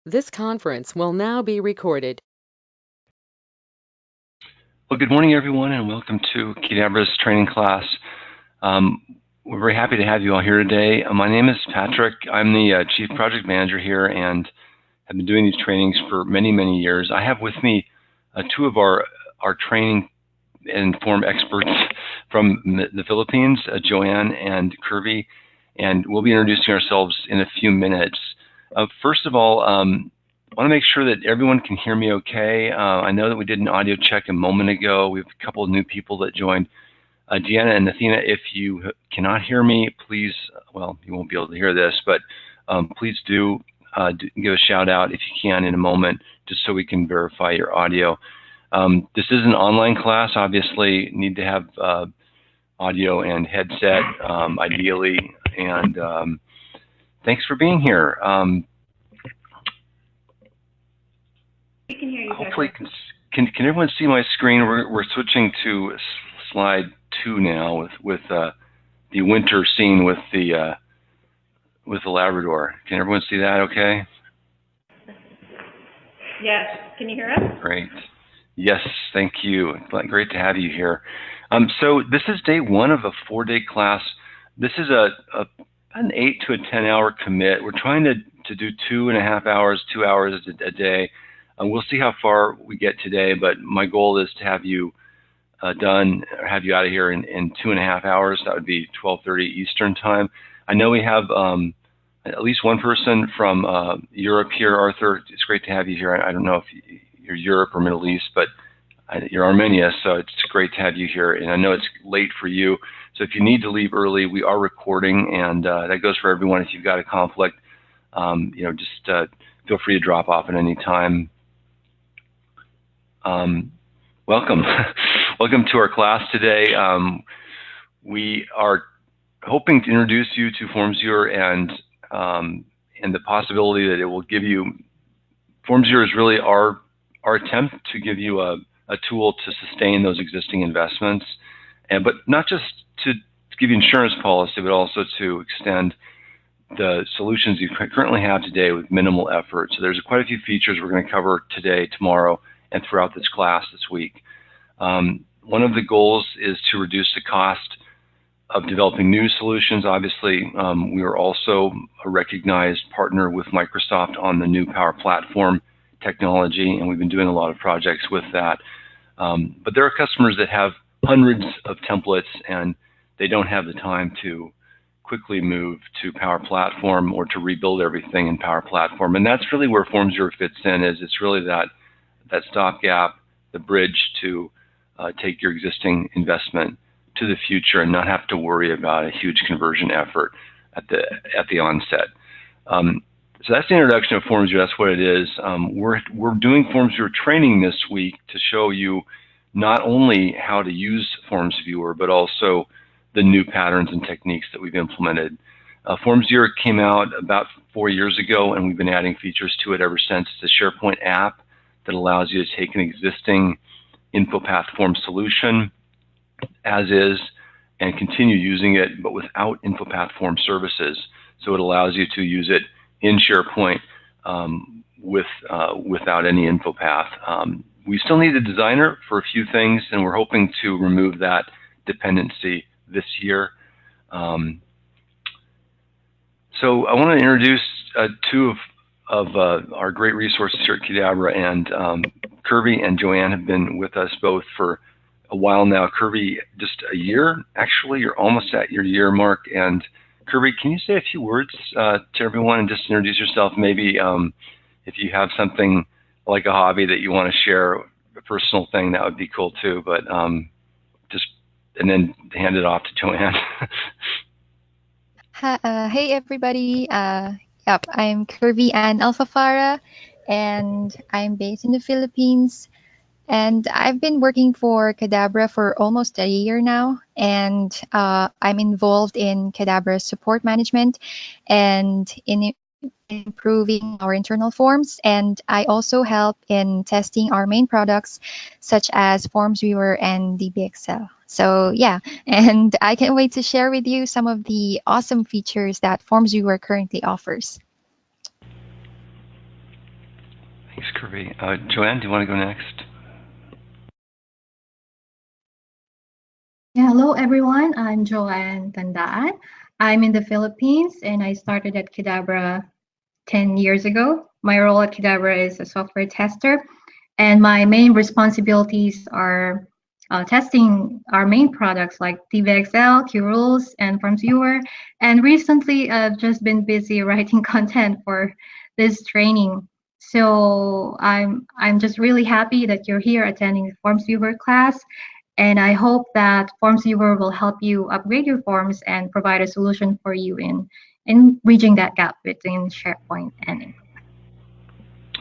This conference will now be recorded. Well, good morning, everyone, and welcome to Qdabra's training class. We're very happy to have you all here today. My name is Patrick. I'm the Chief Project Manager here and have been doing these trainings for many, many years. I have with me two of our training and form experts from the Philippines, Joanne and Kirby, and we'll be introducing ourselves in a few minutes. First of all, I want to make sure that everyone can hear me okay. I know that we did an audio check a moment ago. We have a couple of new people that joined. Deanna and Athena, if you cannot hear me, please, well, you won't be able to hear this, but please do give a shout out if you can in a moment, just so we can verify your audio. This is an online class, obviously need to have audio and headset, ideally, and thanks for being here. We can hear you. Hopefully, can everyone see my screen? We're switching to slide 2 now with the winter scene with the Labrador. Can everyone see that? Okay. Yes. Can you hear us? Great. Yes. Thank you. Great to have you here. So this is day 1 of a 4-day class. This is an 8 to 10 hour commit. We're trying to do 2.5 hours, 2 hours a day. We'll see how far we get today, but my goal is to have you done, or have you out of here in 2.5 hours. That would be 12:30 Eastern time. I know we have at least one person from Europe here. Arthur, it's great to have you here. I don't know if you're Europe or Middle East, but you're Armenia, so it's great to have you here. And I know it's late for you, so if you need to leave early, we are recording, and that goes for everyone. If you've got a conflict, just feel free to drop off at any time. Welcome. Welcome to our class today. We are hoping to introduce you to FormsViewer and the possibility that it will give you, FormsViewer is really our attempt to give you a tool to sustain those existing investments, but not just to give you insurance policy, but also to extend the solutions you currently have today with minimal effort. So there's quite a few features we're going to cover today, tomorrow, and throughout this class this week. One of the goals is to reduce the cost of developing new solutions. Obviously, we are also a recognized partner with Microsoft on the new Power Platform technology, and we've been doing a lot of projects with that. But there are customers that have hundreds of templates, and they don't have the time to quickly move to Power Platform or to rebuild everything in Power Platform. And that's really where FormsViewer fits in. It's really that stopgap, the bridge to take your existing investment to the future and not have to worry about a huge conversion effort at the onset. So that's the introduction of FormsViewer. That's what it is. We're doing FormsViewer training this week to show you not only how to use FormsViewer, but also the new patterns and techniques that we've implemented. FormsViewer came out about 4 years ago, and we've been adding features to it ever since. It's a SharePoint app that allows you to take an existing InfoPath form solution as is and continue using it, but without InfoPath form services. So it allows you to use it in SharePoint without any InfoPath. We still need a designer for a few things, and we're hoping to remove that dependency this year. So I want to introduce two of our great resources here at Qdabra, and Kirby and Joanne have been with us both for a while now. Kirby, just a year, actually. You're almost at your year mark. And Kirby, can you say a few words to everyone and just introduce yourself? Maybe if you have something like a hobby that you want to share, a personal thing, that would be cool too. But and then hand it off to Joanne. Hey everybody, yep, I'm Kirby Ann Alfafara, and I'm based in the Philippines. And I've been working for Qdabra for almost a year now, and I'm involved in Qdabra's support management and in improving our internal forms. And I also help in testing our main products, such as FormsViewer and DBXL. So yeah, and I can't wait to share with you some of the awesome features that FormsViewer currently offers. Thanks, Kirby. Joanne, do you want to go next? Yeah, hello everyone. I'm Joanne Tandaan. I'm in the Philippines and I started at Qdabra 10 years ago. My role at Qdabra is a software tester, and my main responsibilities are testing our main products like TVXL, QRules, and FormsViewer. And recently, I've just been busy writing content for this training. So I'm just really happy that you're here attending the FormsViewer class. And I hope that FormsViewer will help you upgrade your forms and provide a solution for you in bridging that gap between SharePoint and Info.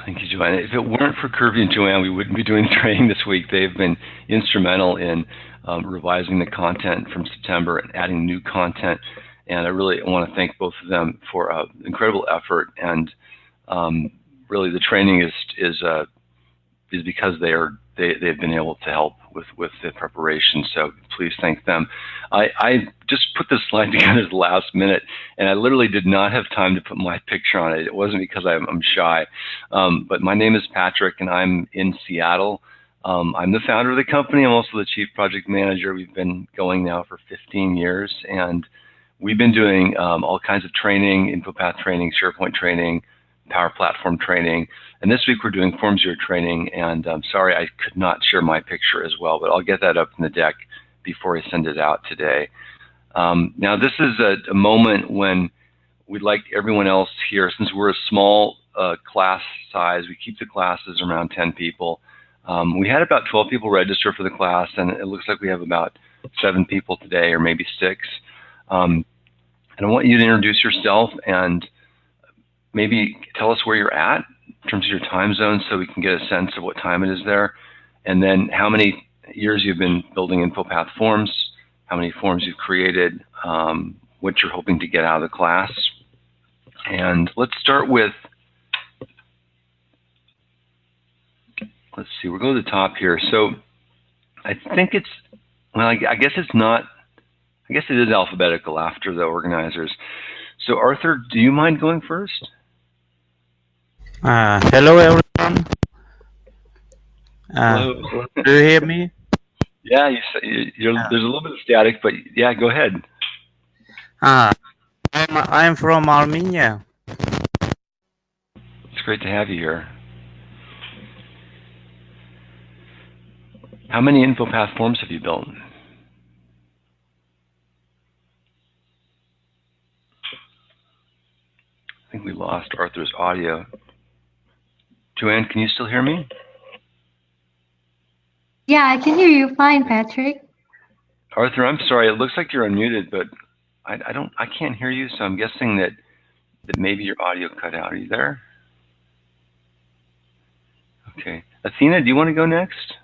Thank you, Joanne. If it weren't for Kirby and Joanne, we wouldn't be doing the training this week. They've been instrumental in revising the content from September and adding new content. And I really want to thank both of them for incredible effort. And really, the training is because they've been able to help with the preparation. So please thank them. I just put this slide together at the last minute, and I literally did not have time to put my picture on it. It wasn't because I'm shy, but my name is Patrick, and I'm in Seattle. I'm the founder of the company. I'm also the chief project manager. We've been going now for 15 years, and we've been doing all kinds of training, InfoPath training, SharePoint training, Power Platform training, and this week we're doing FormsViewer training. And I'm sorry I could not share my picture as well, but I'll get that up in the deck before I send it out today. Now this is a moment when we'd like everyone else here, since we're a small class size, we keep the classes around 10 people. We had about 12 people register for the class, and it looks like we have about 7 people today, or maybe 6. And I want you to introduce yourself and maybe tell us where you're at in terms of your time zone so we can get a sense of what time it is there. And then how many years you've been building InfoPath forms, how many forms you've created, what you're hoping to get out of the class. And let's start with, let's see, we'll go to the top here. So I think it's, well, I guess it's not, I guess it is alphabetical after the organizers. So Arthur, do you mind going first? Hello everyone. Hello. Do you hear me? Yeah, there's a little bit of static, but yeah, go ahead. I'm from Armenia. It's great to have you here. How many InfoPath forms have you built? I think we lost Arthur's audio. Joanne, can you still hear me? Yeah, I can hear you fine, Patrick. Arthur, I'm sorry. It looks like you're unmuted, but I can't hear you, so I'm guessing that maybe your audio cut out. Are you there? Okay. Athena, do you want to go next?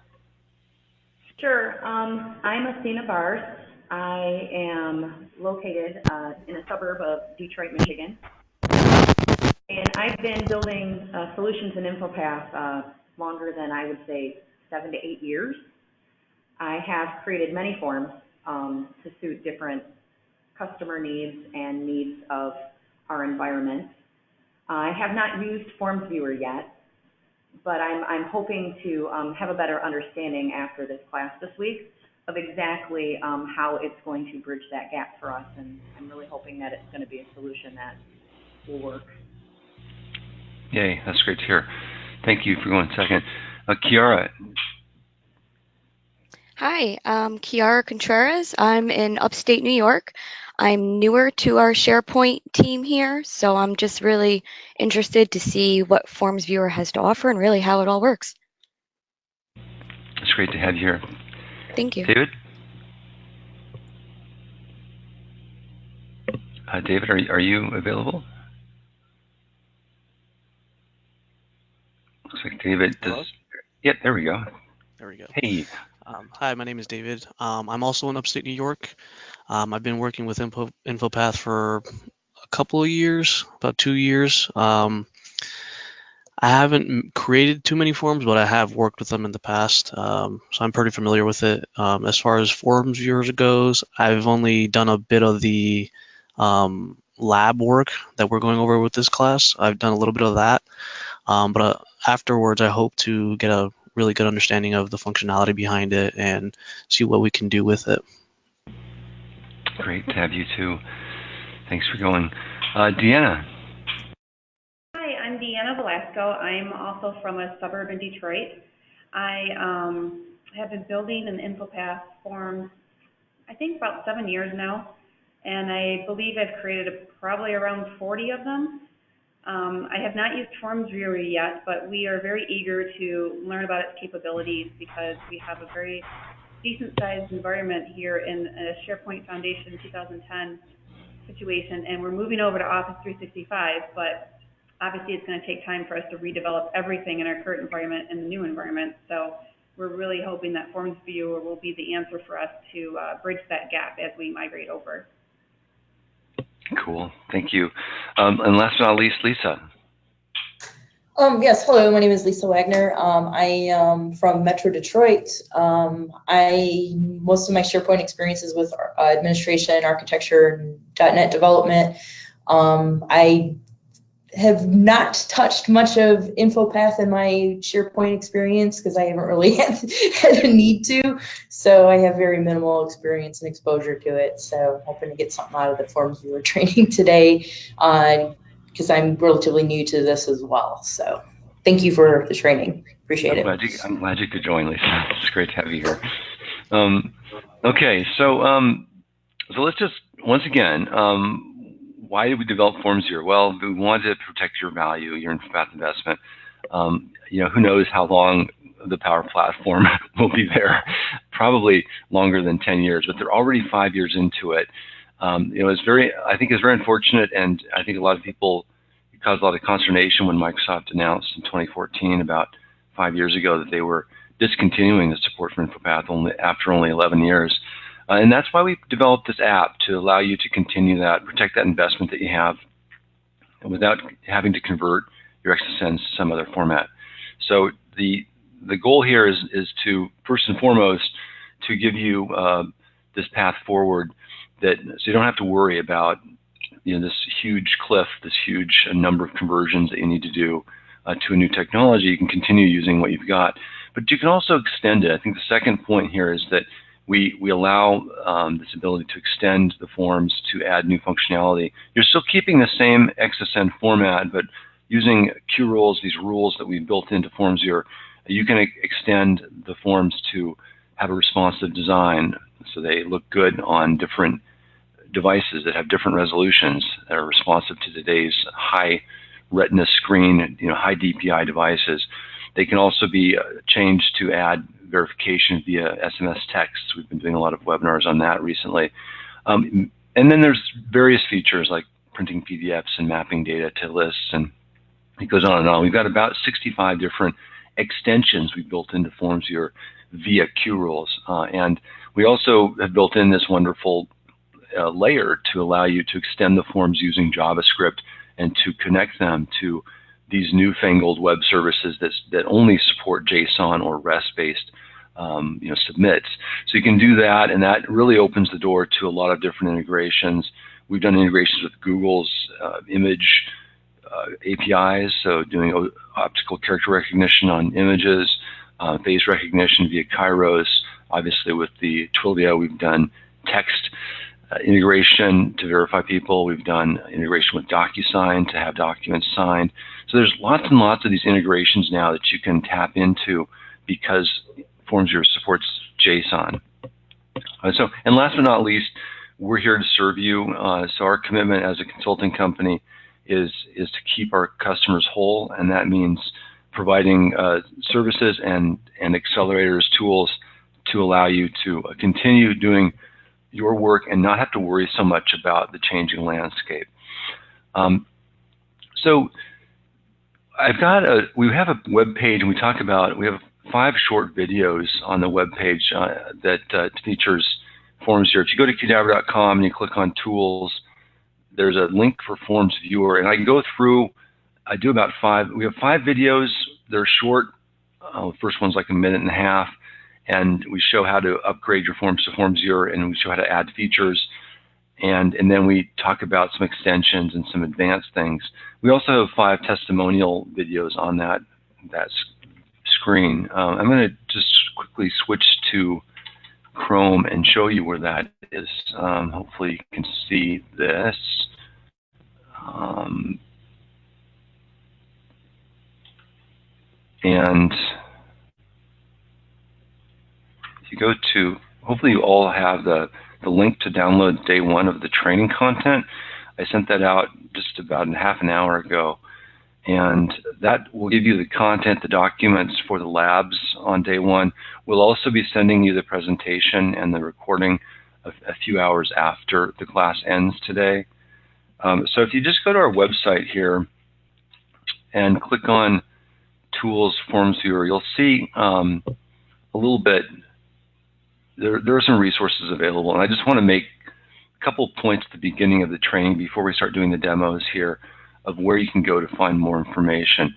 Sure. I'm Athena Bars. I am located in a suburb of Detroit, Michigan. And I've been building solutions in InfoPath longer than, I would say, 7 to 8 years. I have created many forms to suit different customer needs and needs of our environment. I have not used FormsViewer yet, but I'm hoping to have a better understanding after this class this week of exactly how it's going to bridge that gap for us. And I'm really hoping that it's going to be a solution that will work. Yay, that's great to hear. Thank you for going second. Kiara. Hi, I'm Kiara Contreras. I'm in upstate New York. I'm newer to our SharePoint team here, so I'm just really interested to see what FormsViewer has to offer and really how it all works. It's great to have you here. Thank you. David? David, are you available? Looks like David does. Hello? Yep, there we go. There we go. Hey. Hi, my name is David. I'm also in upstate New York. I've been working with InfoPath for a couple of years, about 2 years. I haven't created too many forms, but I have worked with them in the past, so I'm pretty familiar with it. As far as FormsViewer goes, I've only done a bit of the lab work that we're going over with this class. I've done a little bit of that. But afterwards, I hope to get a really good understanding of the functionality behind it and see what we can do with it. Great to have you too. Thanks for going. Deanna. Hi, I'm Deanna Velasco. I'm also from a suburb in Detroit. I have been building an InfoPath form, I think about 7 years now, and I believe I've created probably around 40 of them. I have not used FormsViewer yet, but we are very eager to learn about its capabilities because we have a very decent-sized environment here in a SharePoint Foundation 2010 situation, and we're moving over to Office 365, but obviously it's going to take time for us to redevelop everything in our current environment and the new environment. So we're really hoping that FormsViewer will be the answer for us to bridge that gap as we migrate over. Cool, thank you. And last but not least, Lisa. Yes, hello, my name is Lisa Wagner. I am from Metro Detroit. Most of my SharePoint experiences with administration, architecture, and .NET development. I have not touched much of InfoPath in my SharePoint experience because I haven't really had a need to. So I have very minimal experience and exposure to it. So I'm hoping to get something out of the FormsViewer training today because I'm relatively new to this as well. So thank you for the training. Appreciate it. I'm glad you could join, Lisa. It's great to have you here. Okay, so let's just, once again, why did we develop FormsViewer? Well, we wanted to protect your value, your InfoPath investment. Who knows how long the Power Platform will be there? Probably longer than 10 years, but they're already 5 years into it. I think it's very unfortunate, and I think a lot of people, it caused a lot of consternation when Microsoft announced in 2014, about 5 years ago, that they were discontinuing the support for InfoPath after only 11 years. And that's why we developed this app, to allow you to continue that, protect that investment that you have without having to convert your XSNs to some other format. So the goal here is to, first and foremost, to give you this path forward, so you don't have to worry about this huge cliff, this huge number of conversions that you need to do to a new technology. You can continue using what you've got, but you can also extend it. I think the second point here is that we allow this ability to extend the forms to add new functionality. You're still keeping the same XSN format, but using Q rules, these rules that we've built into FormsViewer, you can extend the forms to have a responsive design, so they look good on different devices that have different resolutions that are responsive to today's high retina screen, high DPI devices. They can also be changed to add verification via SMS text. We've been doing a lot of webinars on that recently. And then there's various features like printing PDFs and mapping data to lists, and it goes on and on. We've got about 65 different extensions we built into FormsViewer via Q rules. And we also have built in this wonderful layer to allow you to extend the forms using JavaScript and to connect them to these newfangled web services that only support JSON or REST-based submits. So you can do that, and that really opens the door to a lot of different integrations. We've done integrations with Google's image APIs, so doing optical character recognition on images, face recognition via Kairos. Obviously with the Twilio, we've done text integration to verify people. We've done integration with DocuSign to have documents signed. So there's lots and lots of these integrations now that you can tap into because FormsViewer supports JSON. And last but not least, we're here to serve you. So our commitment as a consulting company is to keep our customers whole, and that means providing services and accelerators, tools to allow you to continue doing your work and not have to worry so much about the changing landscape. So we have a web page, and we have 5 short videos on the web page that features FormsViewer. If you go to Qdabra.com and you click on Tools, there's a link for FormsViewer, and I can go through. We have 5 videos. They're short. The first one's like a minute and a half, and we show how to upgrade your forms to FormsViewer, and we show how to add features. and then we talk about some extensions and some advanced things. We also have 5 testimonial videos on that screen. I'm going to just quickly switch to Chrome and show you where that is. Hopefully you can see this. And if you go to, hopefully you all have the link to download day 1 of the training content. I sent that out just about half an hour ago. And that will give you the content, the documents for the labs on day 1. We'll also be sending you the presentation and the recording a few hours after the class ends today. So if you just go to our website here and click on Tools, FormsViewer, you'll see a little bit, there are some resources available. And I just want to make a couple points at the beginning of the training before we start doing the demos here of where you can go to find more information.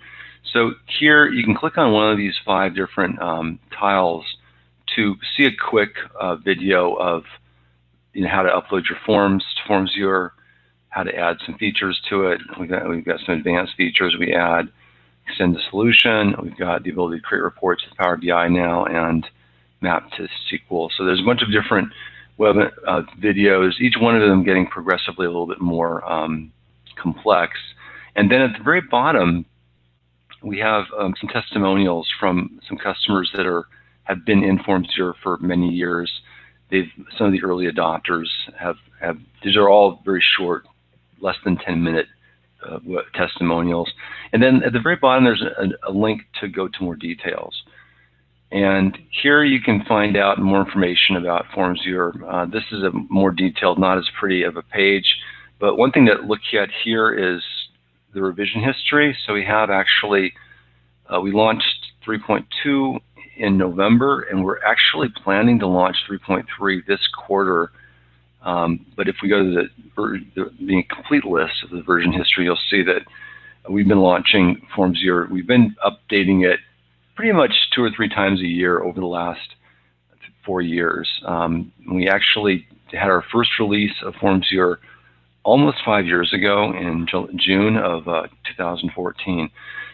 So here you can click on one of these 5 different tiles to see a quick video of how to upload your forms to FormsViewer, how to add some features to it. We've got some advanced features we add, extend the solution. We've got the ability to create reports with Power BI now and map to SQL. So there's a bunch of different web videos, each one of them getting progressively a little bit more complex. And then at the very bottom, we have some testimonials from some customers that have been in FormsViewer for many years. Some of the early adopters these are all very short, less than 10-minute testimonials. And then at the very bottom, there's a link to go to more details. And here you can find out more information about FormsViewer. This is a more detailed, not as pretty of a page. But one thing to look at here is the revision history. So we have actually, we launched 3.2 in November, and we're actually planning to launch 3.3 this quarter. But if we go to the complete list of the version history, you'll see that we've been launching FormsViewer. We've been updating it pretty much 2 or 3 times a year over the last 4 years. We actually had our first release of FormsViewer almost 5 years ago in June of 2014.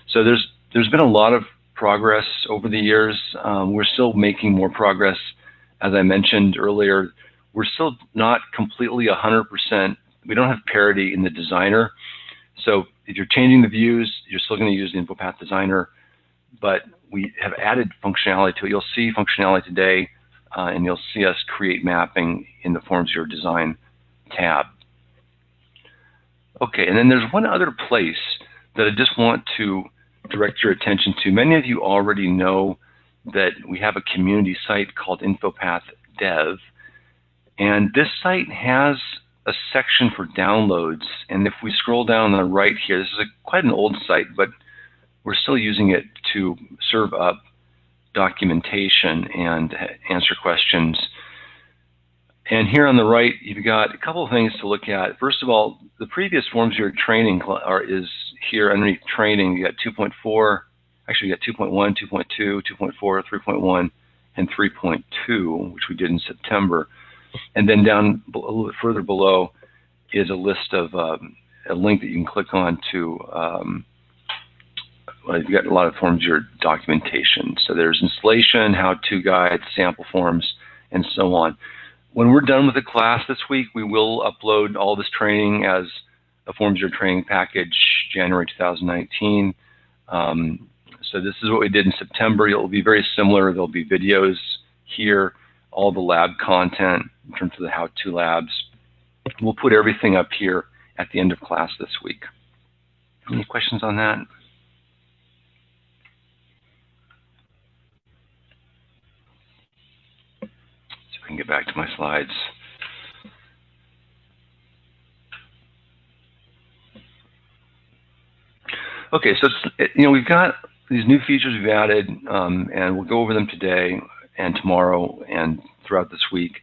So there's been a lot of progress over the years. We're still making more progress. As I mentioned earlier, we're still not completely 100%. We don't have parity in the designer. So if you're changing the views, you're still going to use the InfoPath designer, but we have added functionality to it. You'll see functionality today, and you'll see us create mapping in the FormsViewer design tab. Okay, and then there's one other place that I just want to direct your attention to. Many of you already know that we have a community site called InfoPath Dev, and this site has a section for downloads. And if we scroll down on the right here, this is quite an old site, but we're still using it to serve up documentation and answer questions. And here on the right, you've got a couple of things to look at. First of all, the previous FormsViewer training is here underneath training. You got 2.4, actually you got 2.1, 2.2, 2.4, 3.1, and 3.2, which we did in September. And then down a little bit further below is a list of a link that you can click on to. Well, you've got a lot of FormsViewer documentation. So there's installation, how-to guides, sample forms, and so on. When we're done with the class this week, we will upload all this training as a FormsViewer training package, January 2019. So this is what we did in September. It will be very similar. There'll be videos here, all the lab content in terms of the how-to labs. We'll put everything up here at the end of class this week. Any questions on that? I can get back to my slides. Okay, so we've got these new features we've added, and we'll go over them today and tomorrow and throughout this week.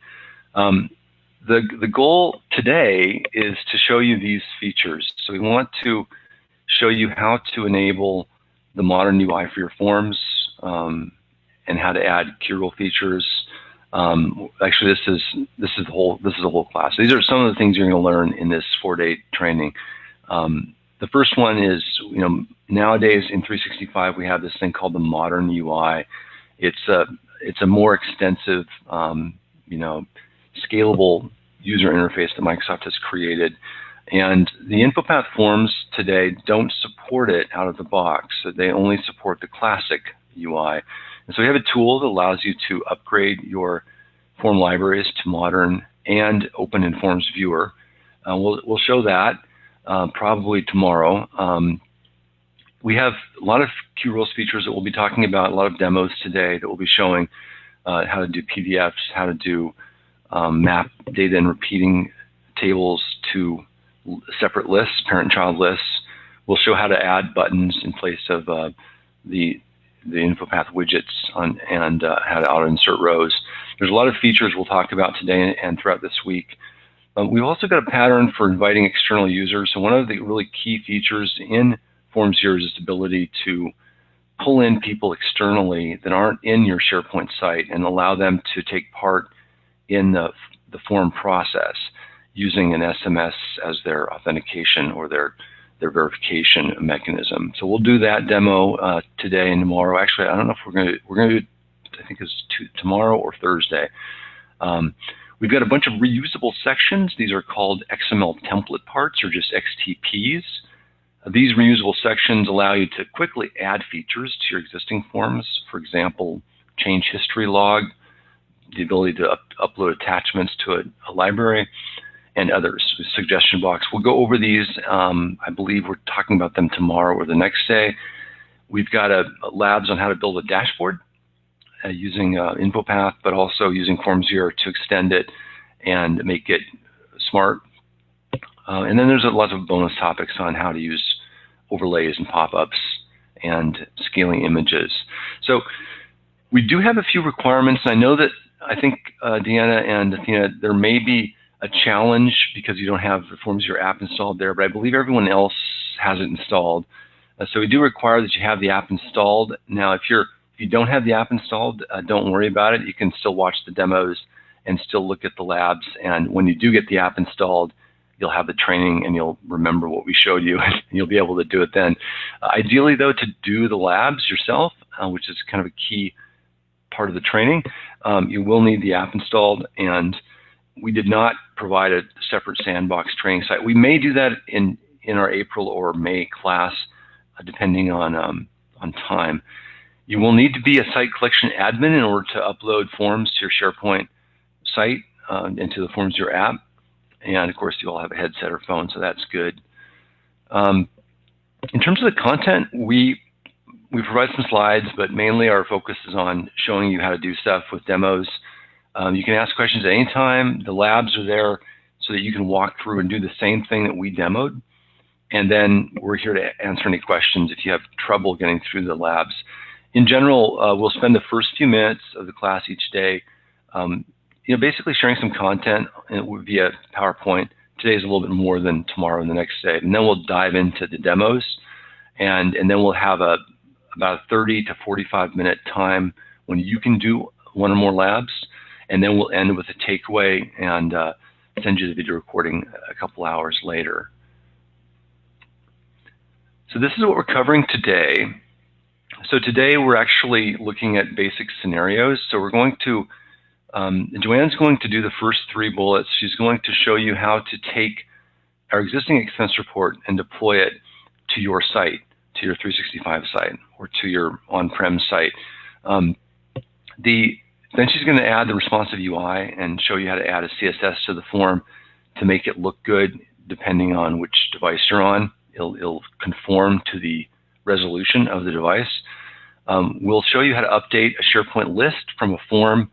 The goal today is to show you these features. So we want to show you how to enable the modern UI for your forms and how to add key rule features. Actually, this is the whole class. These are some of the things you're going to learn in this 4-day training. The first one is, nowadays in 365 we have this thing called the modern UI. It's a more extensive, scalable user interface that Microsoft has created. And the InfoPath forms today don't support it out of the box. So they only support the classic UI. And so we have a tool that allows you to upgrade your form libraries to modern and open in FormsViewer. We'll show that probably tomorrow. We have a lot of QRules features that we'll be talking about, a lot of demos today that we'll be showing how to do PDFs, how to do map data and repeating tables to separate lists, parent-child lists. We'll show how to add buttons in place of the InfoPath widgets and how to auto-insert rows. There's a lot of features we'll talk about today and throughout this week. We've also got a pattern for inviting external users. So one of the really key features in FormsViewer is its ability to pull in people externally that aren't in your SharePoint site and allow them to take part in the form process using an SMS as their authentication or their verification mechanism. So we'll do that demo today and tomorrow. Actually, I don't know if we're going to do, I think it's tomorrow or Thursday. We've got a bunch of reusable sections. These are called XML template parts, or just XTPs. These reusable sections allow you to quickly add features to your existing forms. For example, change history log, the ability to upload attachments to a library, and others. Suggestion box. We'll go over these. I believe we're talking about them tomorrow or the next day. We've got labs on how to build a dashboard using InfoPath, but also using FormsViewer to extend it and make it smart. And then there's lots of bonus topics on how to use overlays and pop-ups and scaling images. So we do have a few requirements. I know that I think Deanna and Athena, there may be a challenge because you don't have the FormsViewer app installed there, but I believe everyone else has it installed. So we do require that you have the app installed. Now, if you don't have the app installed, don't worry about it. You can still watch the demos and still look at the labs. And when you do get the app installed, you'll have the training and you'll remember what we showed you and you'll be able to do it then. Ideally, though, to do the labs yourself, which is kind of a key part of the training, you will need the app installed. And we did not provide a separate sandbox training site. We may do that in our April or May class, depending on time. You will need to be a site collection admin in order to upload forms to your SharePoint site into the FormsViewer app. And of course, you all have a headset or phone, so that's good. In terms of the content, we provide some slides, but mainly our focus is on showing you how to do stuff with demos. You can ask questions at any time. The labs are there so that you can walk through and do the same thing that we demoed. And then we're here to answer any questions if you have trouble getting through the labs. In general, we'll spend the first few minutes of the class each day basically sharing some content via PowerPoint. Today is a little bit more than tomorrow and the next day. And then we'll dive into the demos. And then we'll have about a 30 to 45 minute time when you can do one or more labs. And then we'll end with a takeaway and send you the video recording a couple hours later. So this is what we're covering today. So today we're actually looking at basic scenarios. So we're going to, Joanne's going to do the first 3 bullets. She's going to show you how to take our existing expense report and deploy it to your site, to your 365 site, or to your on-prem site. Then she's going to add the responsive UI and show you how to add a CSS to the form to make it look good depending on which device you're on. It'll conform to the resolution of the device. We'll show you how to update a SharePoint list from a form,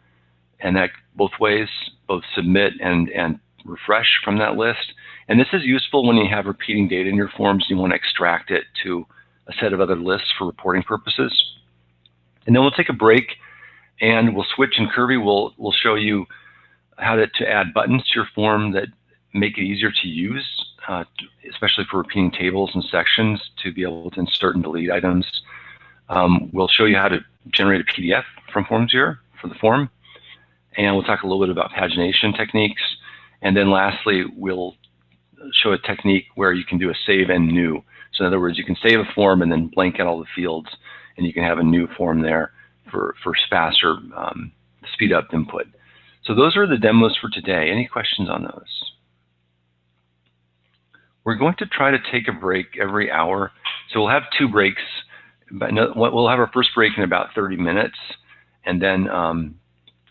and that both ways, both submit and refresh from that list. And this is useful when you have repeating data in your forms and you want to extract it to a set of other lists for reporting purposes. And then we'll take a break and we'll switch, and Kirby will show you how to add buttons to your form that make it easier to use, especially for repeating tables and sections to be able to insert and delete items. We'll show you how to generate a PDF from FormsViewer for the form. and we'll talk a little bit about pagination techniques. And then lastly, we'll show a technique where you can do a save and new. So in other words, you can save a form and then blank out all the fields, and you can have a new form there for faster speed up input. So those are the demos for today. Any questions on those? We're going to try to take a break every hour. So we'll have 2 breaks. But we'll have our first break in about 30 minutes, and then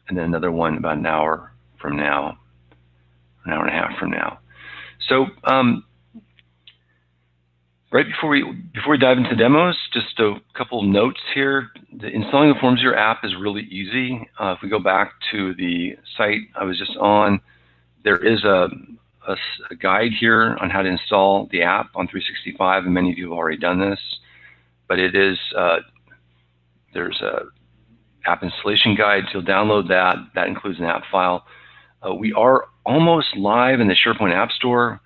another one about an hour from now, an hour and a half from now. So right before we dive into demos, just a couple of notes here. Installing the FormsViewer app is really easy. If we go back to the site I was just on, there is a guide here on how to install the app on 365, and many of you have already done this. But it is, there's a app installation guide, so you'll download that. That includes an app file. We are almost live in the SharePoint App Store.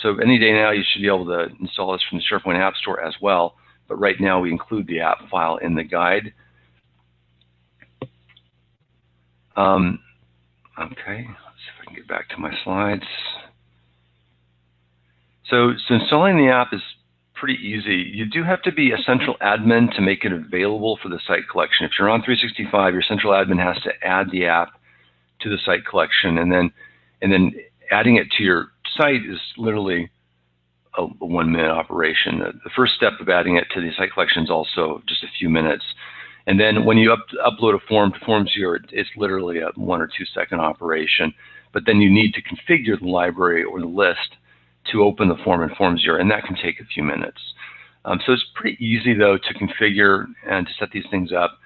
So any day now you should be able to install this from the SharePoint App Store as well. But right now we include the app file in the guide. Okay, let's see if I can get back to my slides. So installing the app is pretty easy. You do have to be a central admin to make it available for the site collection. If you're on 365, your central admin has to add the app to the site collection, and then adding it to your site is literally a 1-minute operation. The first step of adding it to the site collection is also just a few minutes. And then when you upload a form to FormsViewer, it's literally a 1 or 2 second operation. But then you need to configure the library or the list to open the form in FormsViewer, and that can take a few minutes. So it's pretty easy, though, to configure and to set these things up,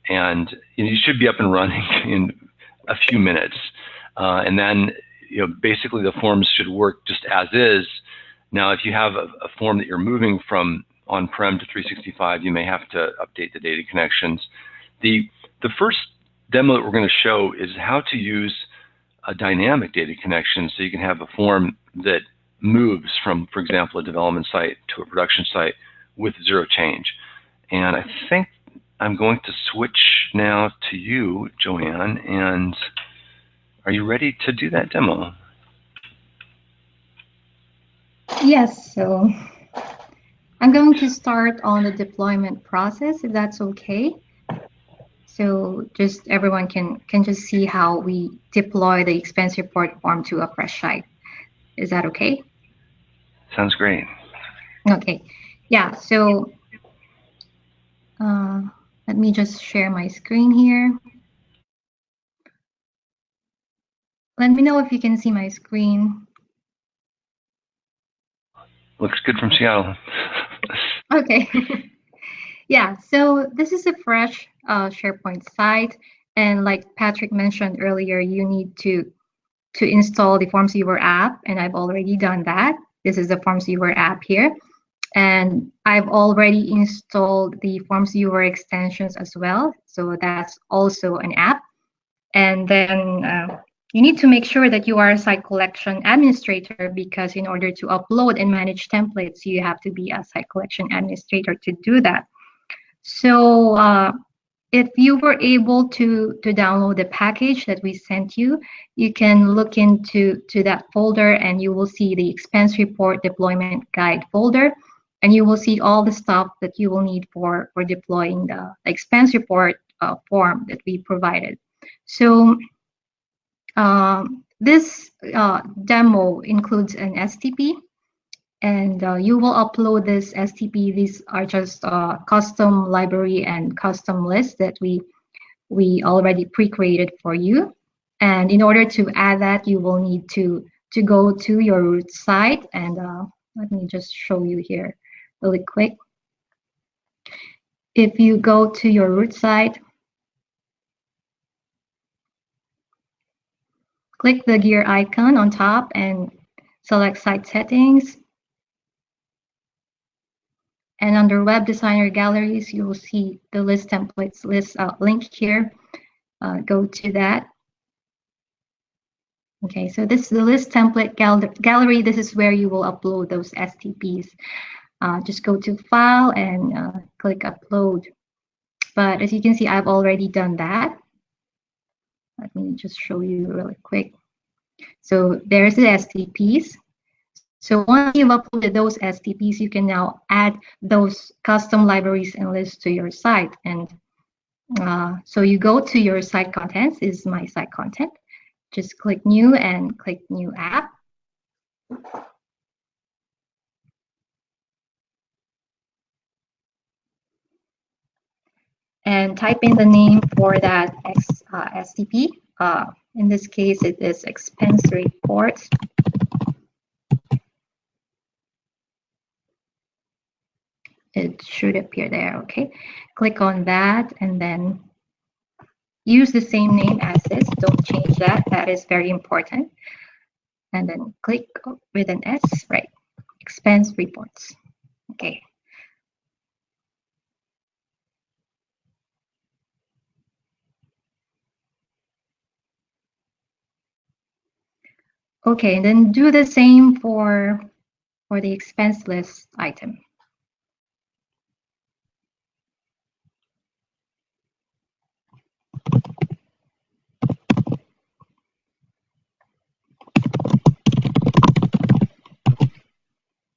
and you should be up and running in a few minutes. And then, basically the forms should work just as is. Now, if you have a form that you're moving from on-prem to 365, you may have to update the data connections. The first demo that we're going to show is how to use a dynamic data connection, so you can have a form that moves from, for example, a development site to a production site with 0 change. And I think I'm going to switch now to you, Joanne, and are you ready to do that demo? Yes, so I'm going to start on the deployment process, if that's okay. So just everyone can just see how we deploy the expense report form to a fresh site. Is that okay? Sounds great. Okay. Yeah, so let me just share my screen here. Let me know if you can see my screen. Looks good from Seattle. Okay. Yeah, so this is a fresh SharePoint site. And like Patrick mentioned earlier, you need to install the FormsViewer app, and I've already done that. This is the FormsViewer app here. And I've already installed the FormsViewer extensions as well. So that's also an app. And then you need to make sure that you are a site collection administrator, because in order to upload and manage templates, you have to be a site collection administrator to do that. So if you were able to download the package that we sent you, you can look into that folder, and you will see the expense report deployment guide folder, and you will see all the stuff that you will need for deploying the expense report form that we provided. So this demo includes an STP, and you will upload this STP. These are just custom library and custom lists that we already pre-created for you. And in order to add that, you will need to go to your root site, and let me just show you here really quick. If you go to your root site, click the gear icon on top and select Site Settings. And under Web Designer Galleries, you will see the List Templates list link here. Go to that. Okay, so this is the List Template Gallery. This is where you will upload those STPs. Just go to File and click Upload. But as you can see, I've already done that. Let me just show you really quick. So there's the STPs. So once you've uploaded those STPs, you can now add those custom libraries and lists to your site. And so you go to your site contents. This is my site content. Just click new and click new app. And type in the name for that STP. In this case, it is expense report. It should appear there, okay? Click on that and then use the same name as this. Don't change that. That is very important. And then click with an S, right? Expense reports, okay. Okay, and then do the same for the expense list item.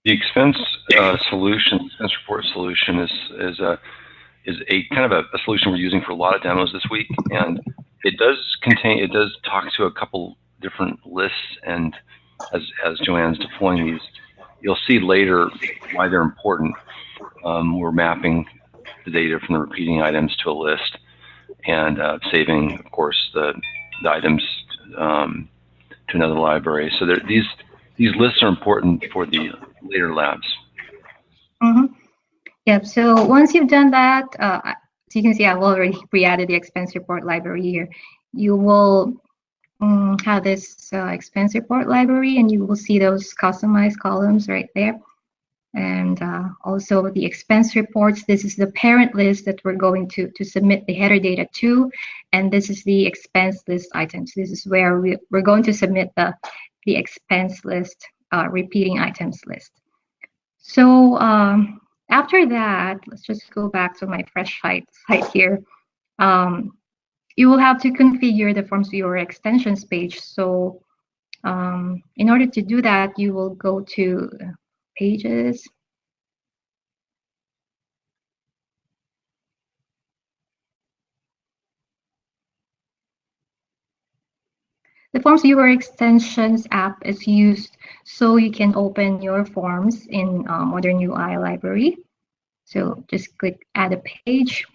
The expense expense report solution is a kind of a solution we're using for a lot of demos this week, and it does talk to a couple different lists, and as Joanne's deploying these, you'll see later why they're important. We're mapping the data from the repeating items to a list, and saving, of course, the items to another library. So these lists are important for the later labs. Mm-hmm. Yep. So once you've done that, so you can see I've already re-added the expense report library here. You will have this expense report library, and you will see those customized columns right there. And also the expense reports. This is the parent list that we're going to submit the header data to, and this is the expense list items. This is where we're going to submit the expense list repeating items list. So after that, let's just go back to my fresh site here. You will have to configure the FormsViewer extensions page. So in order to do that, you will go to pages. The FormsViewer extensions app is used so you can open your forms in Modern UI library. So just click add a page.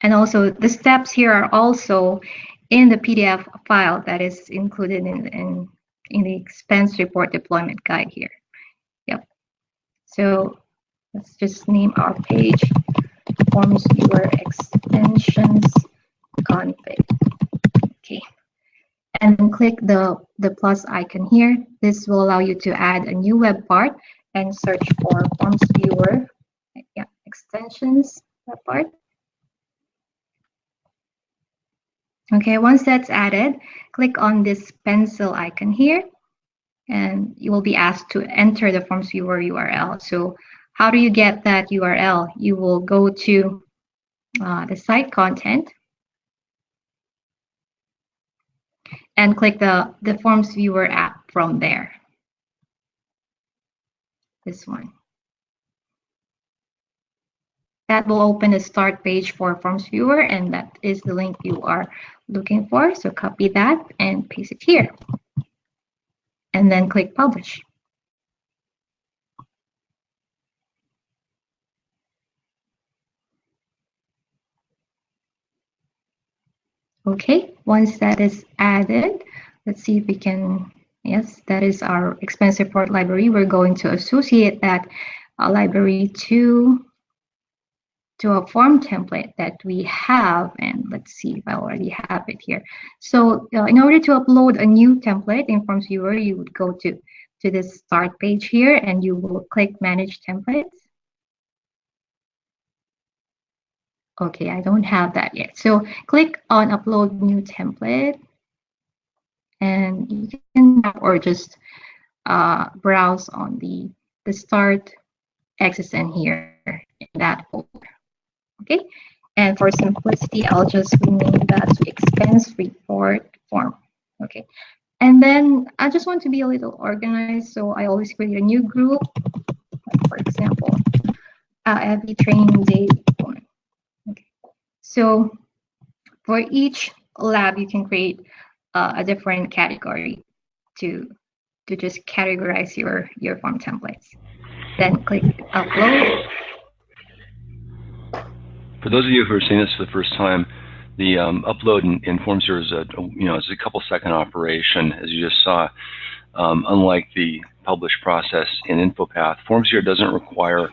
And also the steps here are also in the PDF file that is included in the expense report deployment guide here. Yep. So let's just name our page FormsViewer extensions config. Okay. And then click the plus icon here. This will allow you to add a new web part and search for FormsViewer extensions web part. Okay, once that's added, click on this pencil icon here, and you will be asked to enter the FormsViewer URL. So how do you get that URL? You will go to the site content and click the FormsViewer app from there. This one. That will open a start page for FormsViewer, and that is the link you are looking for. So copy that and paste it here. And then click publish. Okay, once that is added, let's see if we can, yes, that is our expense report library. We're going to associate that library to a form template that we have, and let's see if I already have it here. So in order to upload a new template in FormsViewer, you would go to this start page here, and you will click manage templates. Okay, I don't have that yet. So click on upload new template. and you can or just browse on the start XSN here in that folder. Okay, and for simplicity, I'll just rename that to expense report form. Okay, and then I just want to be a little organized, so I always create a new group. For example, every training day form. Okay, so for each lab, you can create a different category to just categorize your form templates. Then click upload. For those of you who are seeing this for the first time, the upload in FormsViewer is it's a couple-second operation, as you just saw. Unlike the publish process in InfoPath, FormsViewer doesn't require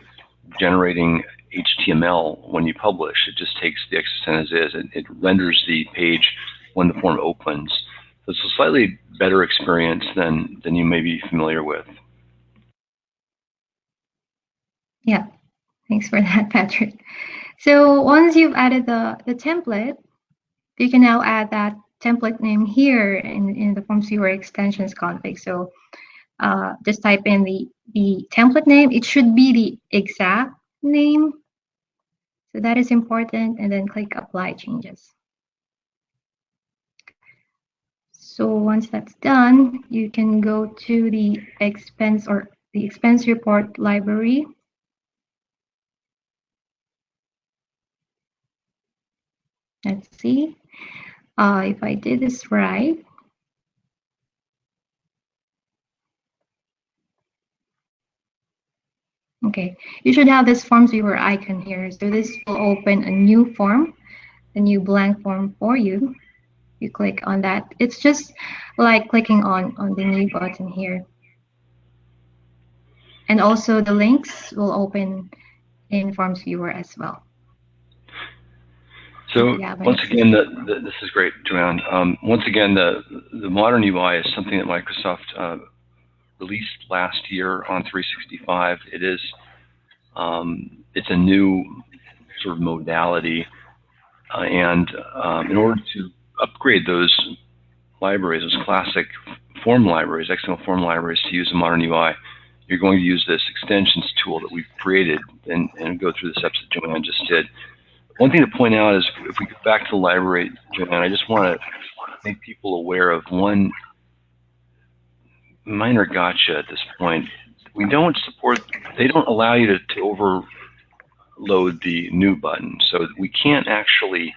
generating HTML when you publish. It just takes the XSN as is. It renders the page when the form opens. So it's a slightly better experience than you may be familiar with. Yeah, thanks for that, Patrick. So once you've added the template, you can now add that template name here in the FormsViewer extensions config. So just type in the template name. It should be the exact name. So that is important, and then click apply changes. So once that's done, you can go to the expense report library. Let's see if I did this right. Okay, you should have this FormsViewer icon here. So this will open a new form, a new blank form for you. You click on that. It's just like clicking on the new button here. And also the links will open in FormsViewer as well. So once again, this is great, Joanne. Once again, the modern UI is something that Microsoft released last year on 365. It is it's a new sort of modality, and in order to upgrade those libraries, those classic form libraries, XML form libraries, to use a modern UI, you're going to use this extensions tool that we've created and go through the steps that Joanne just did. One thing to point out is if we go back to the library, Joanne, I just want to make people aware of one minor gotcha at this point. We don't support, they don't allow you to overload the new button, so we can't actually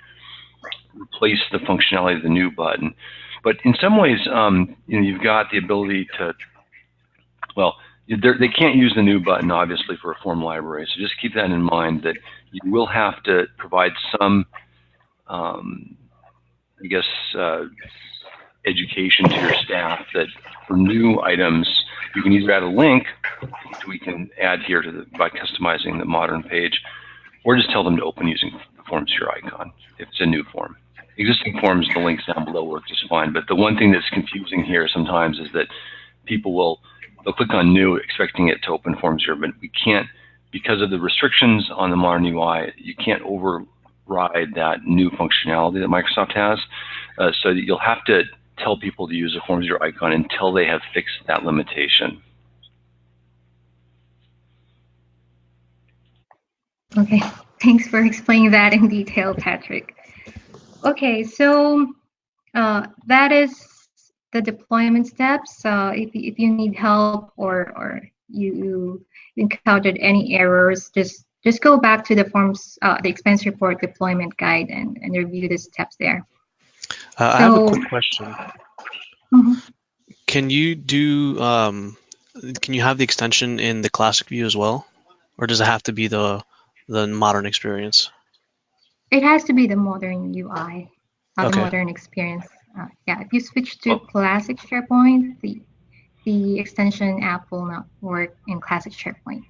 replace the functionality of the new button. But in some ways, you've got the ability to, well, they can't use the new button, obviously, for a form library. So just keep that in mind, that you will have to provide some, I guess, education to your staff that for new items, you can either add a link, which we can add here by customizing the modern page, or just tell them to open using the FormsViewer icon if it's a new form. Existing forms, the links down below work just fine. But the one thing that's confusing here sometimes is that people they'll click on new expecting it to open FormsViewer, but we can't, because of the restrictions on the modern UI, you can't override that new functionality that Microsoft has. So that you'll have to tell people to use a FormsViewer icon until they have fixed that limitation. Okay, thanks for explaining that in detail, Patrick. Okay, so that is the deployment steps. If you need help or you encountered any errors, just go back to the expense report deployment guide and review the steps there. I have a quick question. Mm-hmm. Can you do can you have the extension in the classic view as well, or does it have to be the modern experience? It has to be the modern UI, Okay. the modern experience. Yeah, if you switch to classic SharePoint, the extension app will not work in classic SharePoint.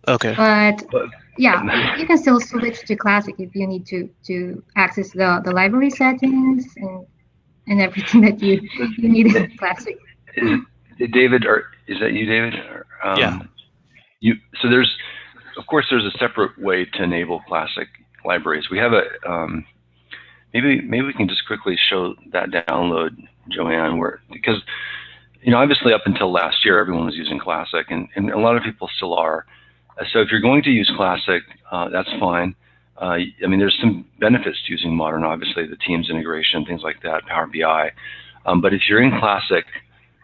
Okay. But yeah, you can still switch to classic if you need to access the library settings and everything that you need in classic. David, is that you, David? Yeah. So of course, there's a separate way to enable classic libraries. We have maybe we can just quickly show that download, Joanne, because obviously up until last year everyone was using Classic, and a lot of people still are. So if you're going to use Classic, that's fine. I mean, there's some benefits to using Modern, obviously, the Teams integration, things like that, Power BI. But if you're in Classic,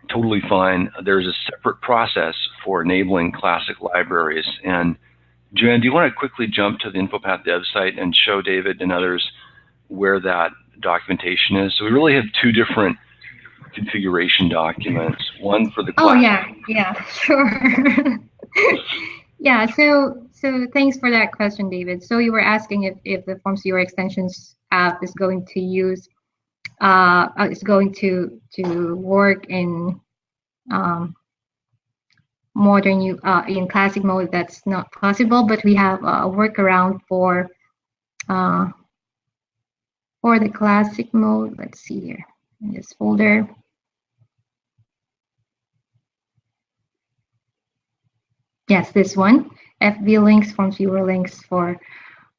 totally fine. There's a separate process for enabling Classic libraries. And Joanne, do you want to quickly jump to the InfoPath dev site and show David and others where that documentation is? So we really have two different configuration documents. One for the Classic. Yeah, sure. Yeah, so thanks for that question, David. So you were asking if the FormsViewer extensions app is going to use to work in modern in classic mode. That's not possible, but we have a workaround for the classic mode. Let's see here in this folder. Yes, this one, FV links, FormsViewer links for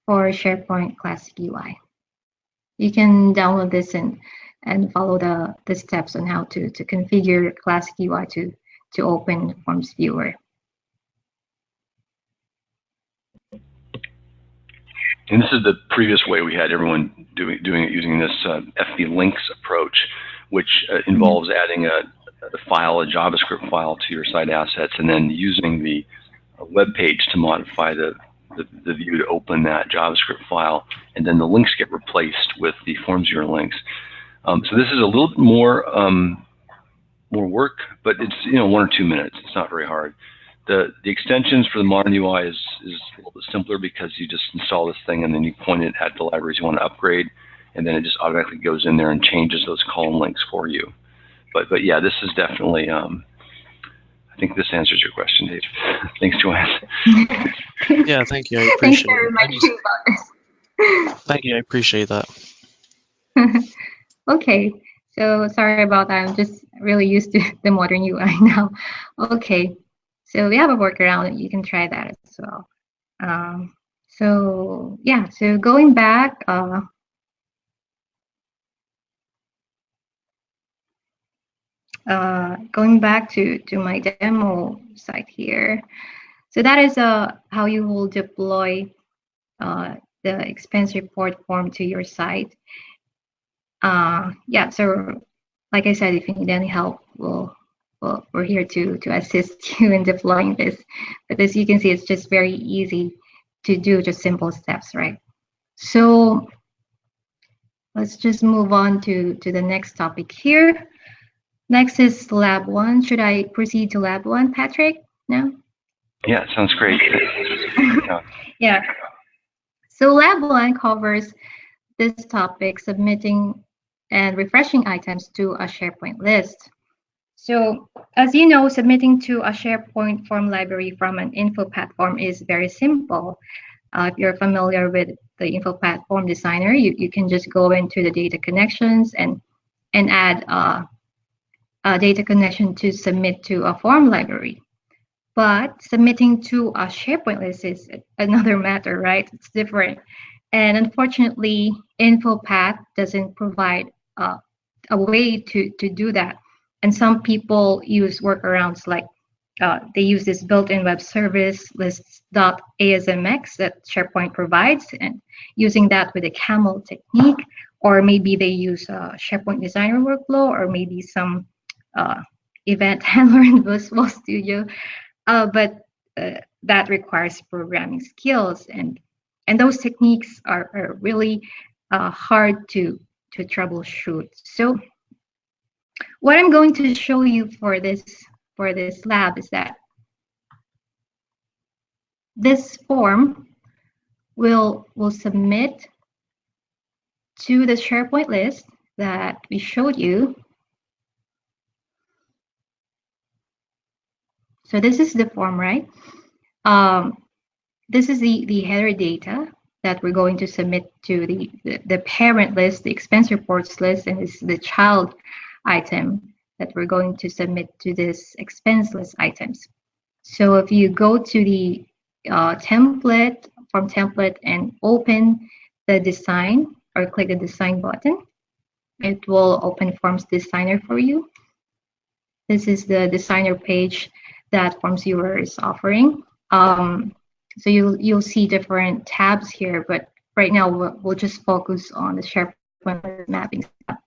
SharePoint Classic UI. You can download this and follow the steps on how to configure Classic UI to open FormsViewer. And this is the previous way we had everyone doing it using this FV links approach, which involves adding a JavaScript file to your site assets, and then using the web page to modify the view to open that JavaScript file, and then the links get replaced with the FormsViewer links. So this is a little bit more work, but it's 1 or 2 minutes. It's not very hard. The extensions for the modern UI is a little bit simpler because you just install this thing and then you point it at the libraries you want to upgrade, and then it just automatically goes in there and changes those column links for you. But yeah, this is definitely. I think this answers your question, Dave. Thanks, Joanne. Yeah, thank you. I appreciate it. Thank you. I appreciate that. Okay, so sorry about that. I'm just really used to the modern UI now. Okay, so we have a workaround. You can try that as well. So yeah, so going back. Going back to my demo site here. So that is how you will deploy the expense report form to your site. Yeah, so like I said, if you need any help, we're here to assist you in deploying this. But as you can see, it's just very easy to do, just simple steps, right? So let's just move on to the next topic here. Next is Lab 1. Should I proceed to Lab 1, Patrick? No? Yeah, sounds great. Yeah. So Lab 1 covers this topic, submitting and refreshing items to a SharePoint list. So as you know, submitting to a SharePoint form library from an InfoPath form is very simple. If you're familiar with the InfoPath form designer, you can just go into the data connections and add a data connection to submit to a form library. But submitting to a SharePoint list is another matter, right? It's different. And unfortunately, InfoPath doesn't provide a way to do that. And some people use workarounds like they use this built-in web service lists.asmx that SharePoint provides, and using that with a camel technique, or maybe they use a SharePoint designer workflow, or maybe some event handler in Visual Studio, but that requires programming skills, and those techniques are really hard to troubleshoot. So what I'm going to show you for this lab is that this form will submit to the SharePoint list that we showed you. So this is the form, right? This is the header data that we're going to submit to the parent list, the expense reports list, and this is the child item that we're going to submit to this expense list items. So if you go to the form template and open the design or click the design button. It will open Forms Designer for you. This is the designer page that FormsViewer is offering. So you'll see different tabs here, but right now we'll just focus on the SharePoint mapping tab.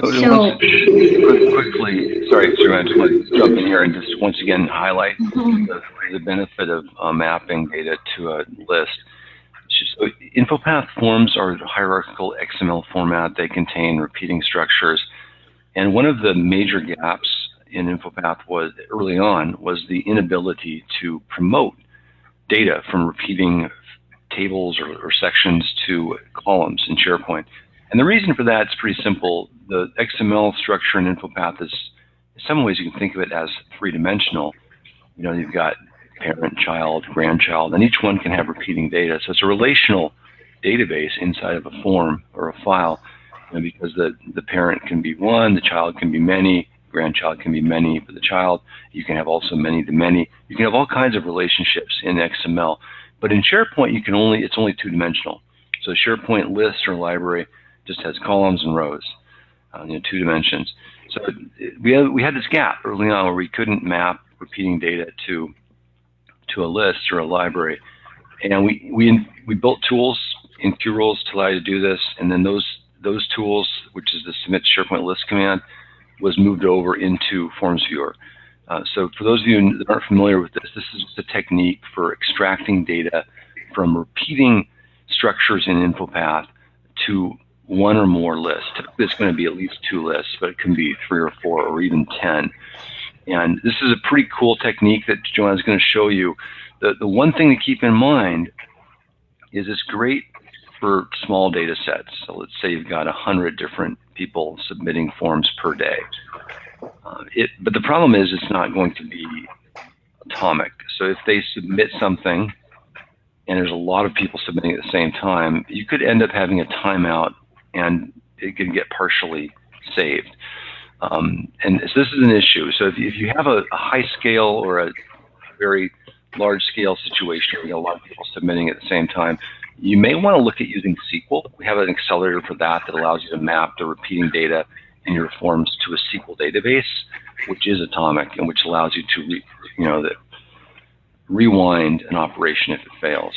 So quickly, sorry, Joanne, just want to jump in here and just once again highlight the benefit of mapping data to a list. So InfoPath forms are hierarchical XML format. They contain repeating structures. And one of the major gaps in InfoPath was early on was the inability to promote data from repeating tables or sections to columns in SharePoint. And the reason for that is pretty simple. The XML structure in InfoPath is, in some ways, you can think of it as three-dimensional. You know, you've got parent, child, grandchild, and each one can have repeating data. So it's a relational database inside of a form or a file, you know, because the parent can be one, the child can be many, grandchild can be many for the child. You can have also many to many. You can have all kinds of relationships in XML. But in SharePoint, it's only two-dimensional. So SharePoint list or library just has columns and rows, you know, 2 dimensions. So we had this gap early on where we couldn't map repeating data to a list or a library, and we built tools in QRules to allow you to do this, and then those tools, which is the submit SharePoint list command, was moved over into FormsViewer. So for those of you that aren't familiar with this, this is the technique for extracting data from repeating structures in InfoPath to one or more lists. Typically it's going to be at least 2 lists, but it can be 3 or 4 or even 10. And this is a pretty cool technique that Joanne's going to show you. The one thing to keep in mind is it's great for small data sets. So let's say you've got 100 different people submitting forms per day. But the problem is it's not going to be atomic. So if they submit something and there's a lot of people submitting at the same time, you could end up having a timeout and it could get partially saved. And so this is an issue. So if you have a high scale or a very large scale situation where you have a lot of people submitting at the same time, you may want to look at using SQL. We have an accelerator for that allows you to map the repeating data in your forms to a SQL database, which is atomic and which allows you to rewind an operation if it fails.